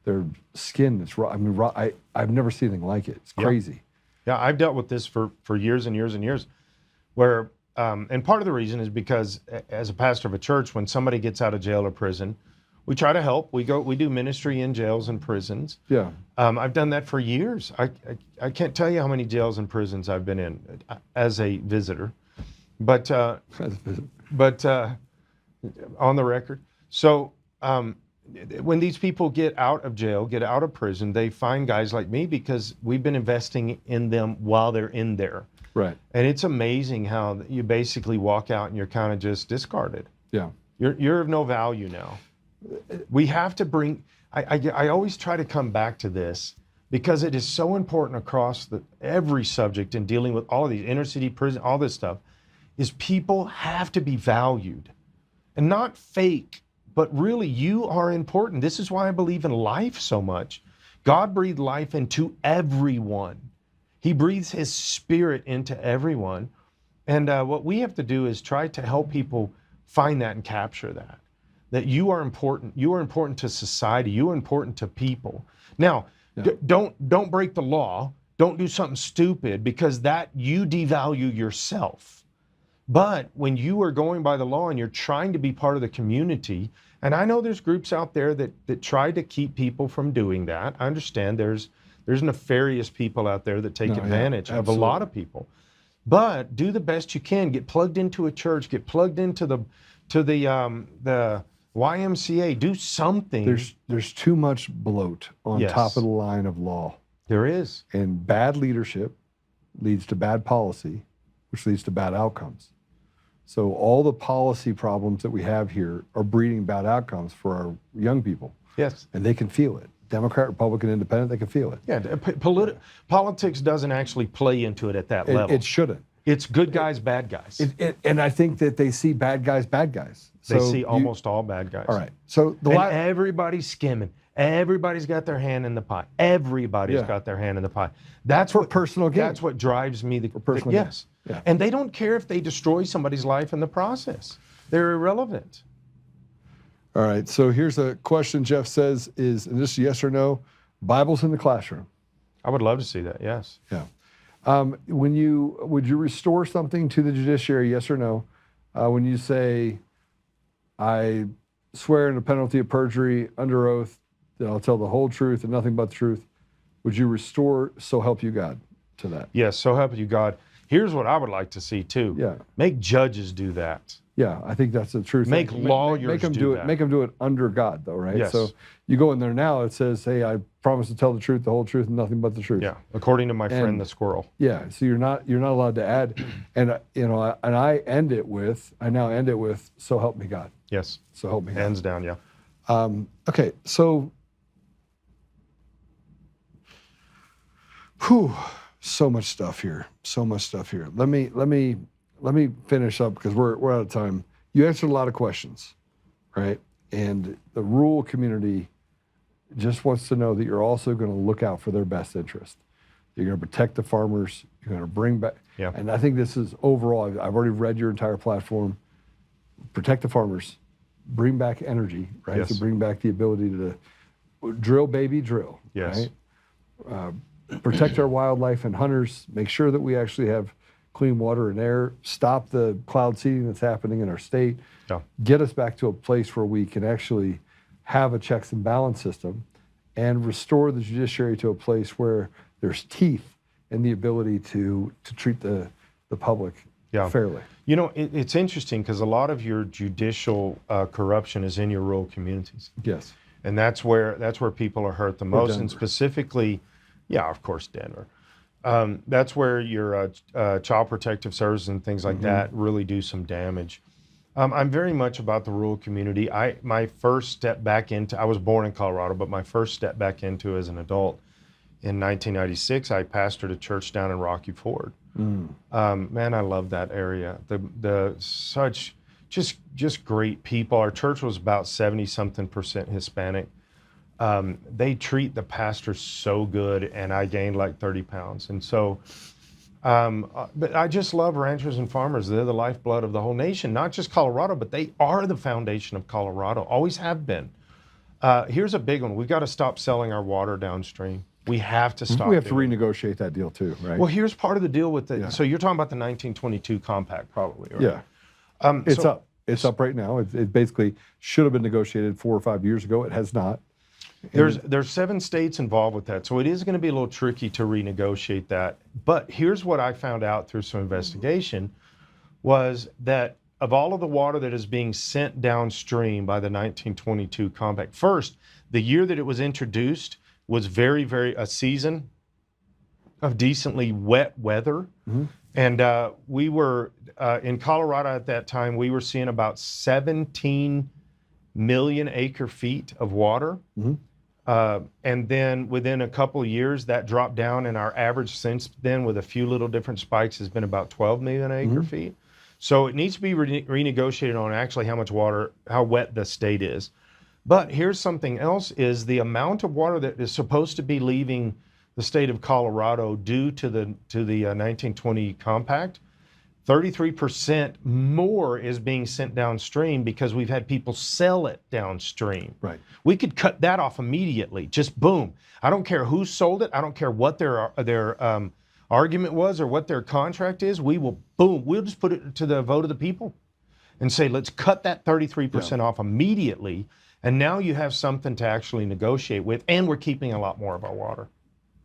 their skin that's raw. I mean, I've never seen anything like it. It's crazy. Yeah, I've dealt with this for years and years and years, where and part of the reason is because as a pastor of a church, when somebody gets out of jail or prison, we try to help. We do ministry in jails and prisons. Yeah. I've done that for years. I can't tell you how many jails and prisons I've been in as a visitor, but on the record. So when these people get out of jail, get out of prison, they find guys like me because we've been investing in them while they're in there. Right. And it's amazing how you basically walk out and you're kind of just discarded. Yeah. You're of no value now. We have to bring, I always try to come back to this because it is so important across every subject in dealing with all of these inner city prison, all this stuff, is people have to be valued and not fake, but really you are important. This is why I believe in life so much. God breathed life into everyone. He breathes his spirit into everyone. And what we have to do is try to help people find that and capture that you are important. You are important to society. You are important to people. Now, don't break the law. Don't do something stupid because that you devalue yourself. But when you are going by the law and you're trying to be part of the community, and I know there's groups out there that try to keep people from doing that. I understand there's nefarious people out there that take advantage of a lot of people. But do the best you can. Get plugged into a church. Get plugged into the YMCA. Do something. There's too much bloat on top of the line of law. There is. And bad leadership leads to bad policy, which leads to bad outcomes. So all the policy problems that we have here are breeding bad outcomes for our young people. Yes. And they can feel it. Democrat, Republican, Independent, they can feel it. Yeah, politics doesn't actually play into it at that level. It shouldn't. It's good guys, bad guys. And I think that they see bad guys. They see almost all bad guys. All right. So everybody's skimming. Everybody's got their hand in the pie. Everybody's got their hand in the pie. That's for what personal gain. That's what drives me. For personal gain. Yes. Yeah. And they don't care if they destroy somebody's life in the process. They're irrelevant. All right. So here's a question Jeff says is this yes or no? Bibles in the classroom. I would love to see that. Yes. Yeah. Would you restore something to the judiciary? Yes or no? When you say, I swear under penalty of perjury, under oath, that I'll tell the whole truth and nothing but the truth. Would you restore "So help you God" to that? Yes. So help you God. Here's what I would like to see too. Yeah. Make judges do that. Yeah, I think that's the truth. Make lawyers make them do it. that. Make them do it under God, though, right? Yes. So you go in there now. It says, "Hey, I promise to tell the truth, the whole truth, and nothing but the truth." Yeah, according to my friend the squirrel. Yeah. So you're not allowed to add, and I now end it with, "So help me God." Yes. So help me God. Hands down. Yeah. Okay. So, so much stuff here. Let me finish up because we're out of time. You answered a lot of questions, right? And the rural community just wants to know that you're also going to look out for their best interest. You're going to protect the farmers. You're going to bring back, and I think this is overall, I've already read your entire platform. Protect the farmers, bring back energy, right? Yes. So bring back the ability to drill, baby, drill, Yes. right? Protect our wildlife and hunters, make sure that we actually have clean water and air, stop the cloud seeding that's happening in our state, get us back to a place where we can actually have a checks and balance system and restore the judiciary to a place where there's teeth and the ability to treat the public fairly. You know, it's interesting because a lot of your judicial corruption is in your rural communities. Yes. And that's where people are hurt the most, and specifically, of course, Denver. That's where your child protective services and things like that really do some damage. I'm very much about the rural community. My first step back into, I was born in Colorado, but my first step back into as an adult in 1996, I pastored a church down in Rocky Ford. Man, I love that area. Just great people. Our church was about 70-something% Hispanic. They treat the pastors so good, and I gained like 30 pounds. And so But I just love ranchers and farmers. They're the lifeblood of the whole nation, not just Colorado, but they are the foundation of Colorado, always have been. Here's a big one. We've got to stop selling our water downstream. We have to stop. We have to renegotiate that deal too, right? Well, here's part of the deal with it. So you're talking about the 1922 compact, probably, right? Yeah. It's up. It's up right now. It basically should have been negotiated 4 or 5 years ago. It has not. There's 7 states involved with that, so it is going to be a little tricky to renegotiate that. But here's what I found out through some investigation was that of all of the water that is being sent downstream by the 1922 compact, first, the year that it was introduced was a season of decently wet weather. And we were, in Colorado at that time, we were seeing about 17 million acre feet of water. And then within a couple of years, that dropped down, and our average since then, with a few little different spikes, has been about 12 million acre feet. So it needs to be renegotiated on actually how much water, how wet the state is. But here's something else, is the amount of water that is supposed to be leaving the state of Colorado due to the 1920 compact, 33% more is being sent downstream because we've had people sell it downstream. Right. We could cut that off immediately, just boom. I don't care who sold it. I don't care what their argument was or what their contract is. We will, boom, we'll just put it to the vote of the people and say, let's cut that 33% off immediately. And now you have something to actually negotiate with, and we're keeping a lot more of our water.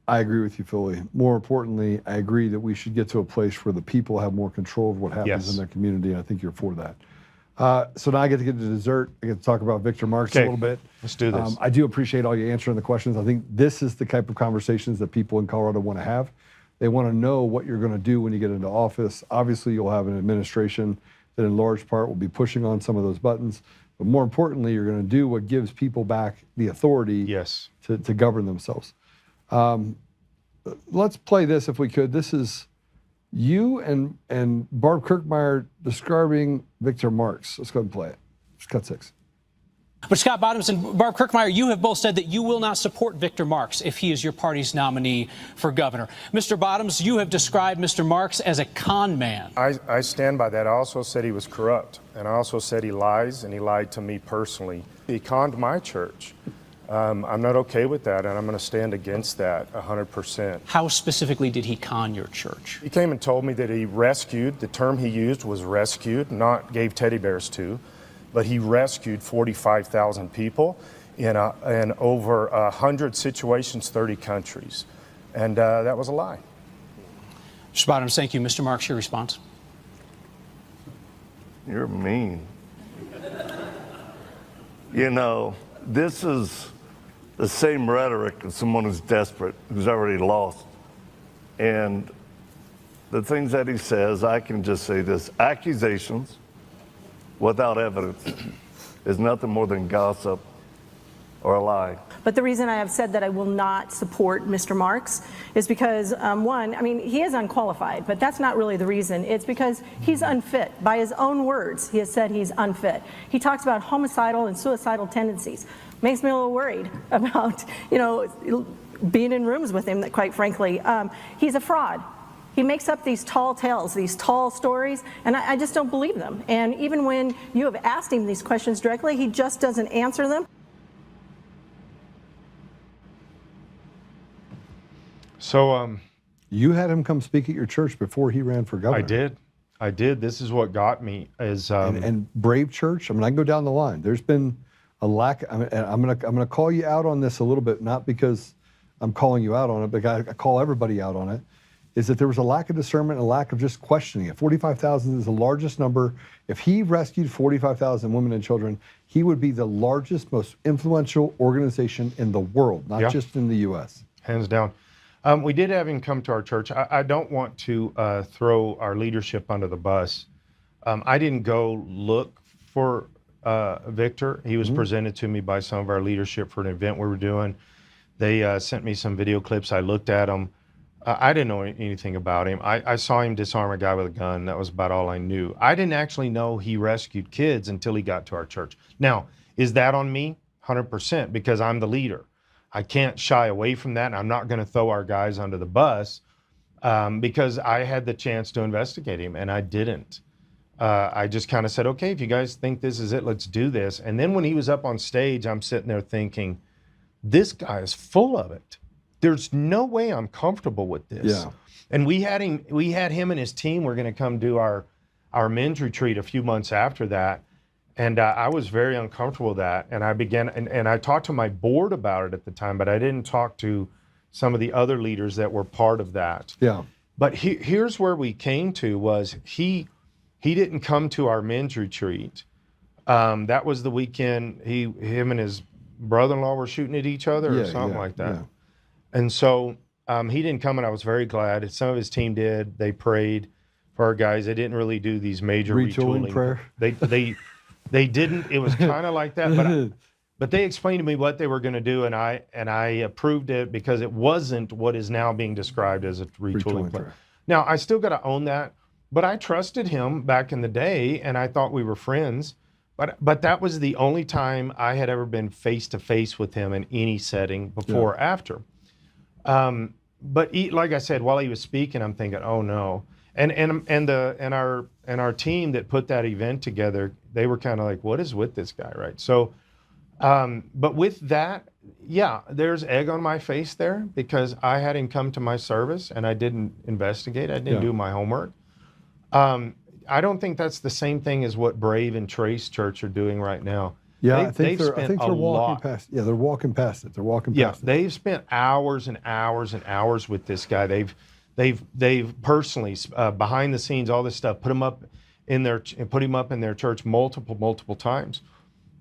I agree with you fully. More importantly, I agree that we should get to a place where the people have more control of what happens in their community, and I think you're for that. So now I get to dessert. I get to talk about Victor Marx a little bit. Let's do this. I do appreciate all you answering the questions. I think this is the type of conversations that people in Colorado want to have. They want to know what you're going to do when you get into office. Obviously, you'll have an administration that in large part will be pushing on some of those buttons. But more importantly, you're going to do what gives people back the authority to govern themselves. Let's play this if we could. This is you and Barb Kirkmeyer describing Victor Marx. Let's go ahead and play it. Just cut 6. But Scott Bottoms and Barb Kirkmeyer, you have both said that you will not support Victor Marx if he is your party's nominee for governor. Mr. Bottoms, you have described Mr. Marx as a con man. I stand by that. I also said he was corrupt, and I also said he lies, and he lied to me personally. He conned my church. I'm not okay with that, and I'm going to stand against that 100%. How specifically did he con your church? He came and told me that he rescued, the term he used was rescued, not gave teddy bears to, but he rescued 45,000 people in over 100 situations, 30 countries. And that was a lie. Mr. Bottoms, thank you. Mr. Marx, your response. You're mean. You know, this is the same rhetoric of someone who's desperate, who's already lost. And the things that he says, I can just say this: accusations without evidence is nothing more than gossip or a lie. But the reason I have said that I will not support Mr. Marx is because, one, I mean, he is unqualified, but that's not really the reason. It's because he's unfit. By his own words, he has said he's unfit. He talks about homicidal and suicidal tendencies. Makes me a little worried about, being in rooms with him, that quite frankly. He's a fraud. He makes up these tall tales, these tall stories, and I just don't believe them. And even when you have asked him these questions directly, he just doesn't answer them. So you had him come speak at your church before he ran for governor. I did. This is what got me is and Brave Church. I mean, I can go down the line. There's been a lack. I'm gonna call you out on this a little bit, not because I'm calling you out on it, but I call everybody out on it. Is that there was a lack of discernment and a lack of just questioning it. 45,000 is the largest number. If he rescued 45,000 women and children, he would be the largest, most influential organization in the world, not just in the U.S. Hands down. We did have him come to our church. I don't want to throw our leadership under the bus. I didn't go look for Victor. He was presented to me by some of our leadership for an event we were doing. They sent me some video clips. I looked at them. I didn't know anything about him. I saw him disarm a guy with a gun. That was about all I knew. I didn't actually know he rescued kids until he got to our church. Now, is that on me? 100%, because I'm the leader. I can't shy away from that, and I'm not going to throw our guys under the bus. because I had the chance to investigate him, and I didn't. I just kind of said, okay, if you guys think this is it, let's do this. And then when he was up on stage, I'm sitting there thinking, this guy is full of it. There's no way I'm comfortable with this. Yeah. And we had him and his team were going to come do our men's retreat a few months after that. And I was very uncomfortable with that. And I began, and I talked to my board about it at the time, but I didn't talk to some of the other leaders that were part of that. Yeah. But here's where we came to was he didn't come to our men's retreat. That was the weekend him and his brother-in-law were shooting at each other or something like that. Yeah. And so he didn't come, and I was very glad. Some of his team did. They prayed for our guys. They didn't really do these major retooling prayer. They didn't. It was kind of like that, but they explained to me what they were going to do, and I approved it because it wasn't what is now being described as a retooling prayer. Now I still got to own that, but I trusted him back in the day, and I thought we were friends. But that was the only time I had ever been face to face with him in any setting before or after. But like I said, while he was speaking, I'm thinking, oh no. And our team that put that event together, they were kind of like, what is with this guy, right? So, but with that, yeah, there's egg on my face there because I had him come to my service and I didn't investigate. I didn't do my homework. I don't think that's the same thing as what Brave and Trace Church are doing right now. Yeah, I think they're walking past. Yeah, they're walking past it. They're walking past it. Yeah, they've spent hours and hours and hours with this guy. They've personally behind the scenes, all this stuff, put him up in their church multiple times.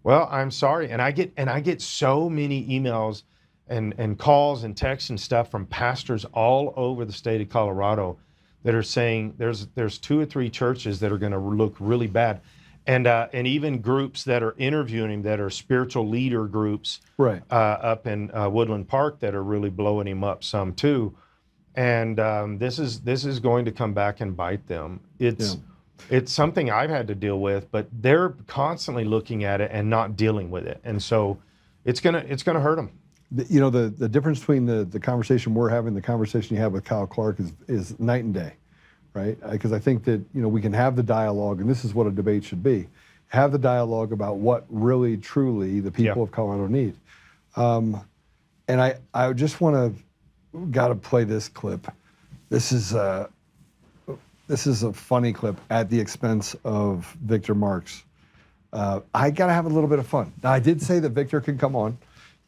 Well, I'm sorry, and I get so many emails and calls and texts and stuff from pastors all over the state of Colorado that are saying there's 2 or 3 churches that are going to look really bad, and even groups that are interviewing him that are spiritual leader groups up in Woodland Park that are really blowing him up some too. And this is going to come back and bite them. It's something I've had to deal with, but they're constantly looking at it and not dealing with it, and so it's gonna hurt them. You know, the difference between the conversation we're having, the conversation you have with Kyle Clark is night and day, right? Because I think that we can have the dialogue, and this is what a debate should be: have the dialogue about what really truly the people of Colorado need. And I just want to. Got to play this clip. This is a funny clip at the expense of Victor Marx. I got to have a little bit of fun. Now, I did say that Victor can come on.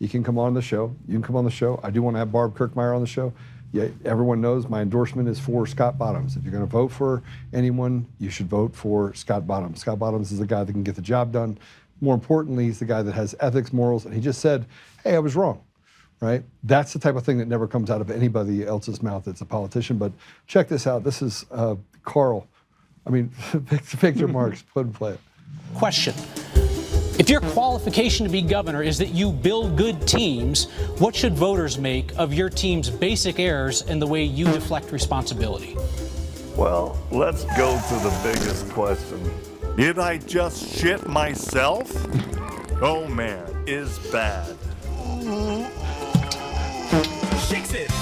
He can come on the show. You can come on the show. I do want to have Barb Kirkmeyer on the show. Yeah, everyone knows my endorsement is for Scott Bottoms. If you're going to vote for anyone, you should vote for Scott Bottoms. Scott Bottoms is the guy that can get the job done. More importantly, he's the guy that has ethics, morals, and he just said, hey, I was wrong. Right? That's the type of thing that never comes out of anybody else's mouth that's a politician. But check this out. This is Victor Marx. Put and play it. Question. If your qualification to be governor is that you build good teams, what should voters make of your team's basic errors and the way you deflect responsibility? Well, let's go to the biggest question. Did I just shit myself? Oh man, is bad.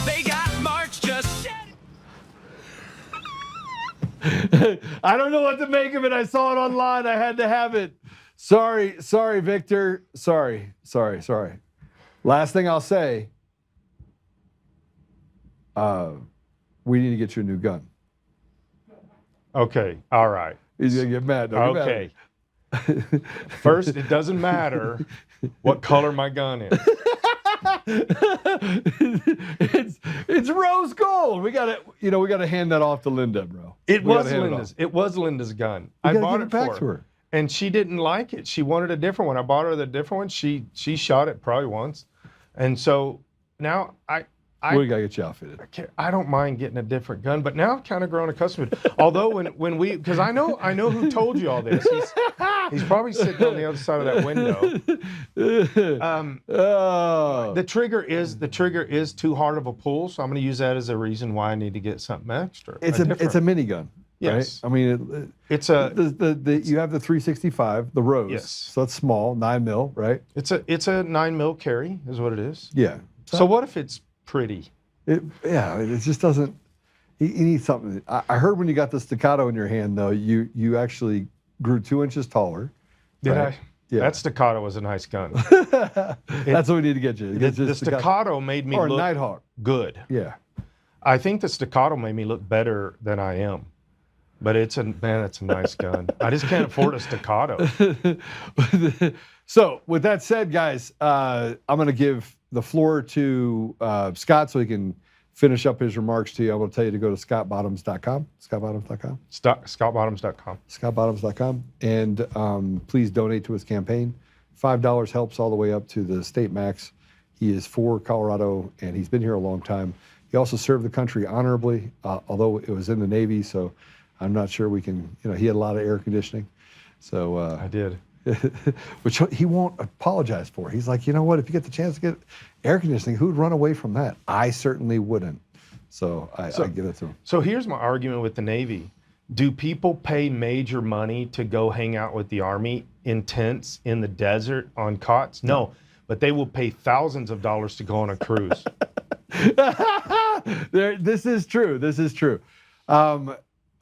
They got March just shit. I don't know what to make of it. I saw it online. I had to have it. Sorry, Victor. Sorry. Last thing I'll say, we need to get you a new gun. Okay, all right. He's going to get mad. Okay. First, it doesn't matter what color my gun is. it's rose gold. We gotta hand that off to Linda, bro. It was Linda's gun. I bought it for her, and she didn't like it. She wanted a different one. I bought her the different one. She shot it probably once, and so now we gotta get you outfitted. I don't mind getting a different gun, but now I've kind of grown accustomed to it. Although because I know who told you all this. He's probably sitting on the other side of that window. The trigger is too hard of a pull, so I'm going to use that as a reason why I need to get something extra. It's a minigun. Yes. Right? I mean, it's a you have the 365, the Rose. Yes. So that's small, 9 mil, right? It's a 9 mil carry, is what it is. Yeah. So what if it's pretty? It just doesn't. He needs something. I heard when you got the staccato in your hand, though, you actually grew 2 inches taller. Did right? I? Yeah. That staccato was a nice gun. That's what we need to get you. The staccato made me or a look Nighthawk. good. Yeah. I think the staccato made me look better than I am. But it's a nice gun. I just can't afford a staccato. So with that said, guys, I'm going to give the floor to Scott so he can finish up his remarks to you. I will tell you to go to scottbottoms.com. Scottbottoms.com. Scottbottoms.com. Scottbottoms.com. And please donate to his campaign. $5 helps all the way up to the state max. He is for Colorado, and he's been here a long time. He also served the country honorably, although it was in the Navy, so I'm not sure we can, he had a lot of air conditioning. So I did. which he won't apologize for. He's like, you know what, if you get the chance to get air conditioning, who'd run away from that? I certainly wouldn't. So I give it to him. So here's my argument with the Navy. Do people pay major money to go hang out with the Army in tents in the desert on cots? No, but they will pay thousands of dollars to go on a cruise. This is true. This is true.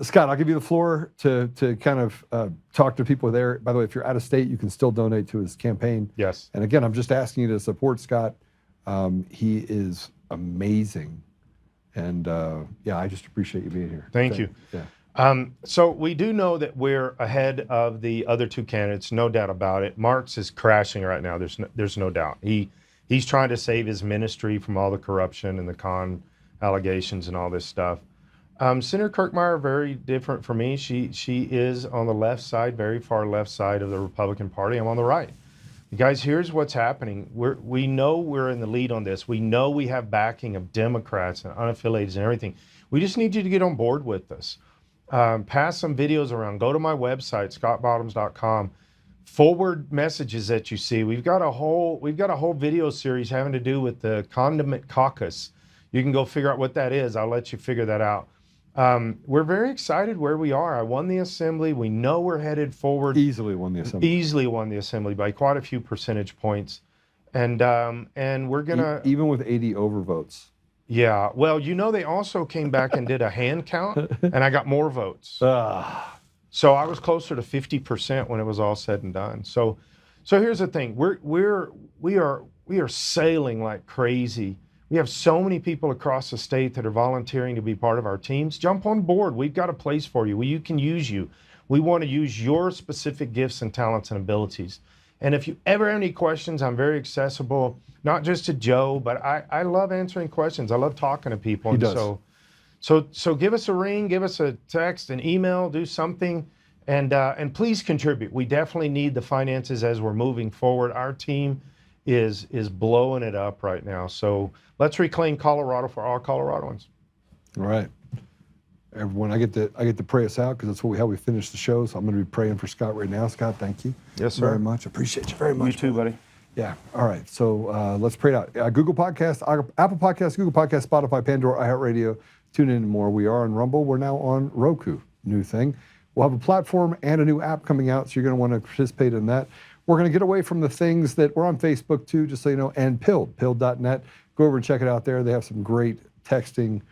Scott, I'll give you the floor to kind of talk to people there. By the way, if you're out of state, you can still donate to his campaign. Yes. And again, I'm just asking you to support Scott. He is amazing. And I just appreciate you being here. Thank you. Yeah. So we do know that we're ahead of the other two candidates, no doubt about it. Marx is crashing right now. There's no doubt. He's trying to save his ministry from all the corruption and the con allegations and all this stuff. Senator Kirkmeyer, very different from me. She is on the left side, very far left side of the Republican Party. I'm on the right. You guys, here's what's happening. We know we're in the lead on this. We know we have backing of Democrats and unaffiliated and everything. We just need you to get on board with us. Pass some videos around. Go to my website, scottbottoms.com. Forward messages that you see. We've got a whole video series having to do with the condiment caucus. You can go figure out what that is. I'll let you figure that out. We're very excited where we are. I won the assembly. We know we're headed forward. Easily won the assembly. Easily won the assembly by quite a few percentage points. And we're going to... Even with 80 overvotes. Yeah. Well, they also came back and did a hand count, and I got more votes. So I was closer to 50% when it was all said and done. So here's the thing. We are sailing like crazy. We have so many people across the state that are volunteering to be part of our teams. Jump on board. We've got a place for you. We can use you. We want to use your specific gifts and talents and abilities. And if you ever have any questions, I'm very accessible, not just to Joe, but I love answering questions. I love talking to people. He does. So give us a ring, give us a text, an email, do something, and please contribute. We definitely need the finances as we're moving forward. Our team is blowing it up right now. So let's reclaim Colorado for all Coloradoans. All right. Everyone, I get to pray us out because that's how we finish the show. So I'm going to be praying for Scott right now. Scott, thank you. Yes, sir. Very much. Appreciate you very much. You too, buddy. Yeah. All right. So let's pray it out. Google Podcast, Apple Podcast, Google Podcast, Spotify, Pandora, iHeartRadio. Tune in and more. We are on Rumble. We're now on Roku. New thing. We'll have a platform and a new app coming out, so you're going to want to participate in that. We're going to get away from the things that we're on Facebook too, just so you know, and pilled.net. Go over and check it out there. They have some great texting,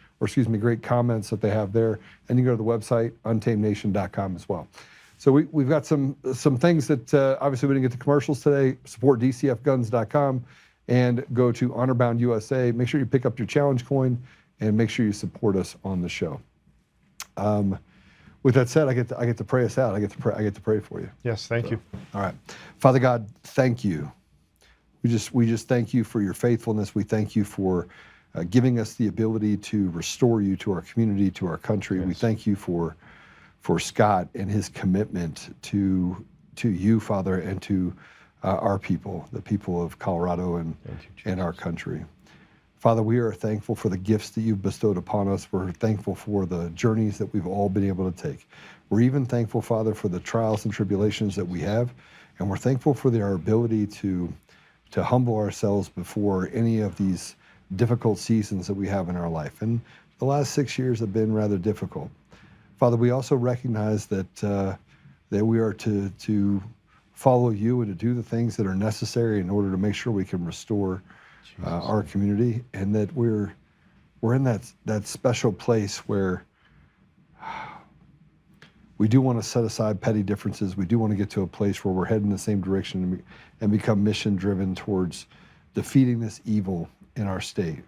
great comments that they have there. And you can go to the website, untamednation.com as well. So we've got some things that obviously we didn't get to commercials today. Support dcfguns.com and go to Honorbound USA. Make sure you pick up your challenge coin and make sure you support us on the show. With that said, I get to pray us out. I get to pray for you. Yes, thank you. All right. Father God, thank you. We just thank you for your faithfulness. We thank you for giving us the ability to restore you to our community, to our country. Yes. We thank you for Scott and his commitment to you, Father, and to our people, the people of Colorado and our country. Father, we are thankful for the gifts that you've bestowed upon us. We're thankful for the journeys that we've all been able to take. We're even thankful, Father, for the trials and tribulations that we have. And we're thankful for our ability to humble ourselves before any of these difficult seasons that we have in our life. And the last 6 years have been rather difficult. Father, we also recognize that we are to follow you and to do the things that are necessary in order to make sure we can restore our community, and that we're we're in that special place where we do want to set aside petty differences. We do want to get to a place where we're heading in the same direction and become mission-driven towards defeating this evil in our state.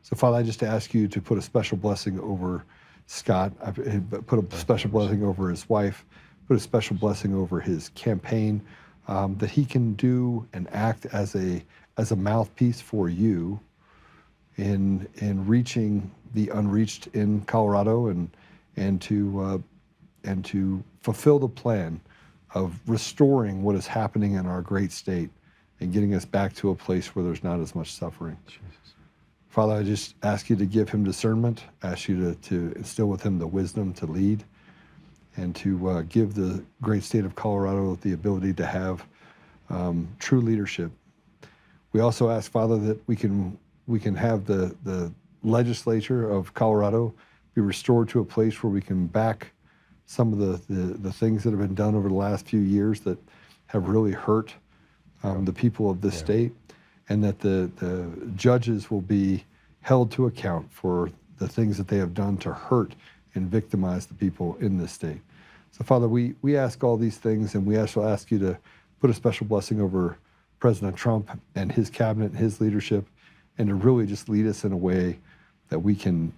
So, Father, I just ask you to put a special blessing over Scott, put a special blessing over his wife, put a special blessing over his campaign, that he can do and act as a mouthpiece for you in reaching the unreached in Colorado and to fulfill the plan of restoring what is happening in our great state and getting us back to a place where there's not as much suffering. Jesus. Father, I just ask you to give him discernment, ask you to instill with him the wisdom to lead, and to give the great state of Colorado the ability to have true leadership. We also ask, Father, that we can have the legislature of Colorado be restored to a place where we can back some of the things that have been done over the last few years that have really hurt the people of this state, and that the judges will be held to account for the things that they have done to hurt and victimize the people in this state. So, Father, we ask all these things, and we also ask you to put a special blessing over President Trump and his cabinet and his leadership, and to really just lead us in a way that we can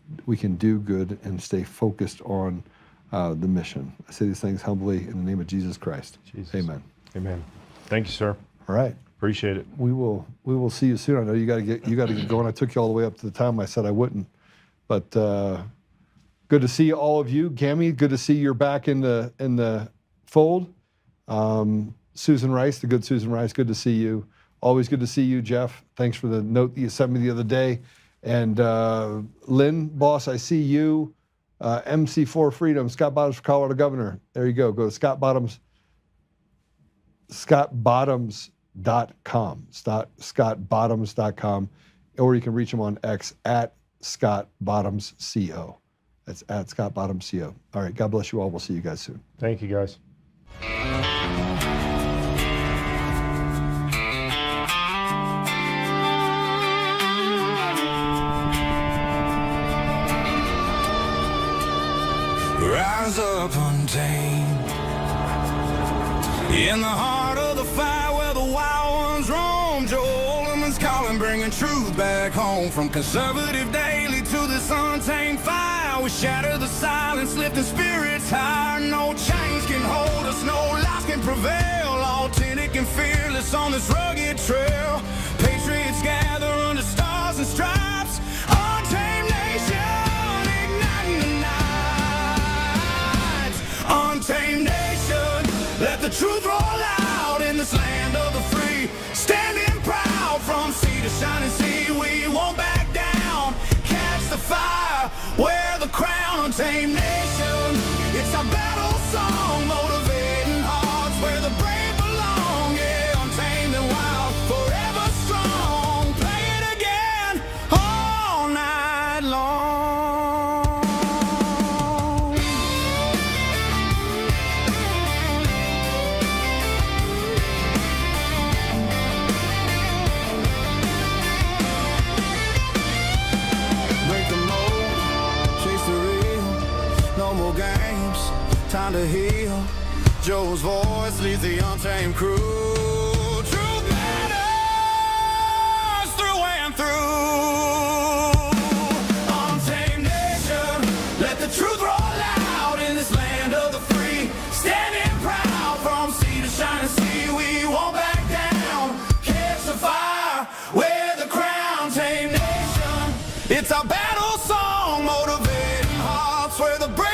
do good and stay focused on the mission. I say these things humbly in the name of Jesus Christ. Jesus. Amen. Amen. Thank you, sir. All right. Appreciate it. We will see you soon. I know you got to get going. I took you all the way up to the time I said I wouldn't, but good to see all of you. Gammy, good to see you're back in the fold. Susan Rice, the good Susan Rice, good to see you. Always good to see you, Jeff. Thanks for the note that you sent me the other day. And Lynn, boss, I see you. MC4 Freedom, Scott Bottoms for Colorado Governor. There you go. Go to scottbottoms.com, scottbottoms.com, or you can reach him on X at scottbottomsco. That's at scottbottomsco. All right, God bless you all. We'll see you guys soon. Thank you, guys. Rise up untamed in the heart of the fight where the wild ones roam. Joe Oltmann's calling, bringing truth back home. From conservative daily to this untamed fire, we shatter the silence, lifting spirits higher. No chains can hold us, no lies can prevail. Authentic and fearless on this rugged trail. Patriots gather under stars and stripes. Untamed nation, igniting the night. Untamed nation, let the truth roll out in this land of the free. Standing proud from sea to shining sea, we won't back down. Catch the fire, wear the crown. Untamed nation, it's our battle song, motivating hearts where the brave belong. Yeah, untamed and wild, forever strong. Play it again all night long. Break the mold, chase the real. No more games, time to heal. Joe's voice leads the untamed crew. Truth matters through and through. Untamed nation, let the truth roll out in this land of the free. Standing proud from sea to shining sea, we won't back down. Catch the fire, wear the crown. Untamed nation, it's our battle song, motivating hearts where the brave